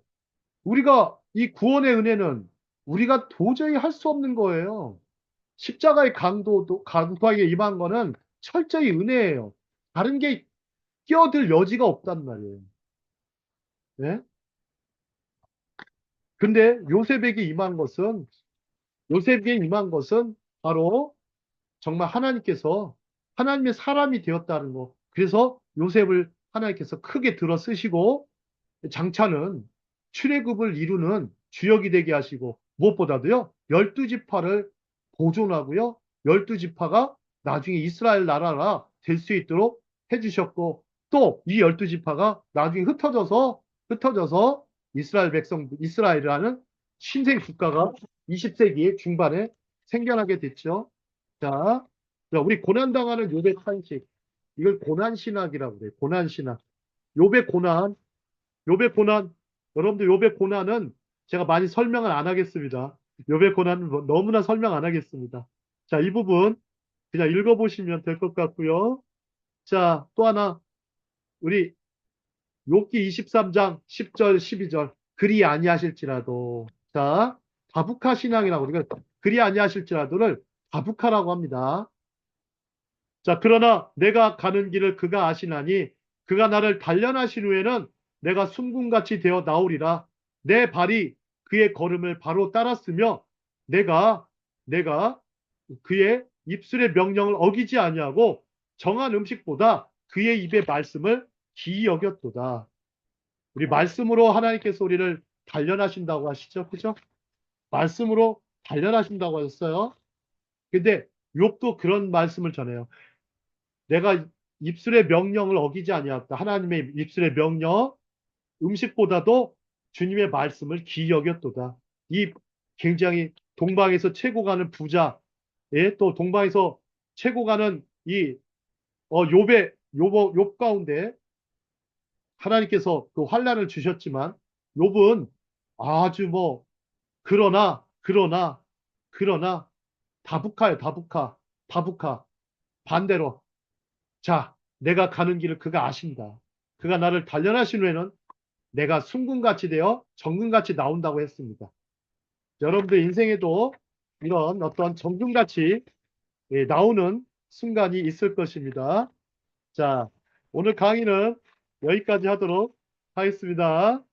우리가 이 구원의 은혜는 우리가 도저히 할 수 없는 거예요. 십자가의 강도에 임한 거는 철저히 은혜예요. 다른 게 끼어들 여지가 없단 말이에요. 예? 근데 요셉에게 임한 것은 바로 정말 하나님의 사람이 되었다는 거. 그래서 요셉을 하나님께서 크게 들어 쓰시고 장차는 출애굽을 이루는 주역이 되게 하시고 무엇보다도요. 12지파를 보존하고요. 12지파가 나중에 이스라엘 나라가 될 수 있도록 해주셨고 또 이 12지파가 나중에 흩어져서 이스라엘이라는 신생 국가가 20세기 중반에 생겨나게 됐죠. 자, 우리 고난당하는 욥의 탄식. 이걸 고난신학이라고 그래요. 고난신학. 욥의 고난, 욥의 고난, 여러분들 욥의 고난은 제가 많이 설명을 안 하겠습니다. 욥의 고난은 너무나 설명 안 하겠습니다. 자, 이 부분 그냥 읽어보시면 될 것 같고요. 자, 또 하나 우리 욥기 23장 10절 12절 그리 아니하실지라도 자, 다부카 신앙이라고 우리가 그리 아니하실지라도를 다부카라고 합니다. 자, 그러나 내가 가는 길을 그가 아시나니 그가 나를 단련하신 후에는 내가 순금같이 되어 나오리라. 내 발이 그의 걸음을 바로 따랐으며 내가 그의 입술의 명령을 어기지 아니하고 정한 음식보다 그의 입의 말씀을 기이 여겼도다. 우리 말씀으로 하나님께서 우리를 단련하신다고 하시죠. 그죠? 말씀으로 단련하신다고 하셨어요. 근데 욥도 그런 말씀을 전해요. 내가 입술의 명령을 어기지 아니하였다. 하나님의 입술의 명령, 음식보다도 주님의 말씀을 기이 여겼도다. 이 굉장히 동방에서 최고 가는 부자, 예, 또 동방에서 최고 가는 이 욥 가운데 하나님께서 그 환난을 주셨지만 욥은 아주 그러나 다부카요, 다부카 반대로 자, 내가 가는 길을 그가 아신다. 그가 나를 단련하신 후에는 내가 순금같이 되어 정금같이 나온다고 했습니다. 여러분들 인생에도 이런 어떤 정금같이 나오는 순간이 있을 것입니다. 자, 오늘 강의는 여기까지 하도록 하겠습니다.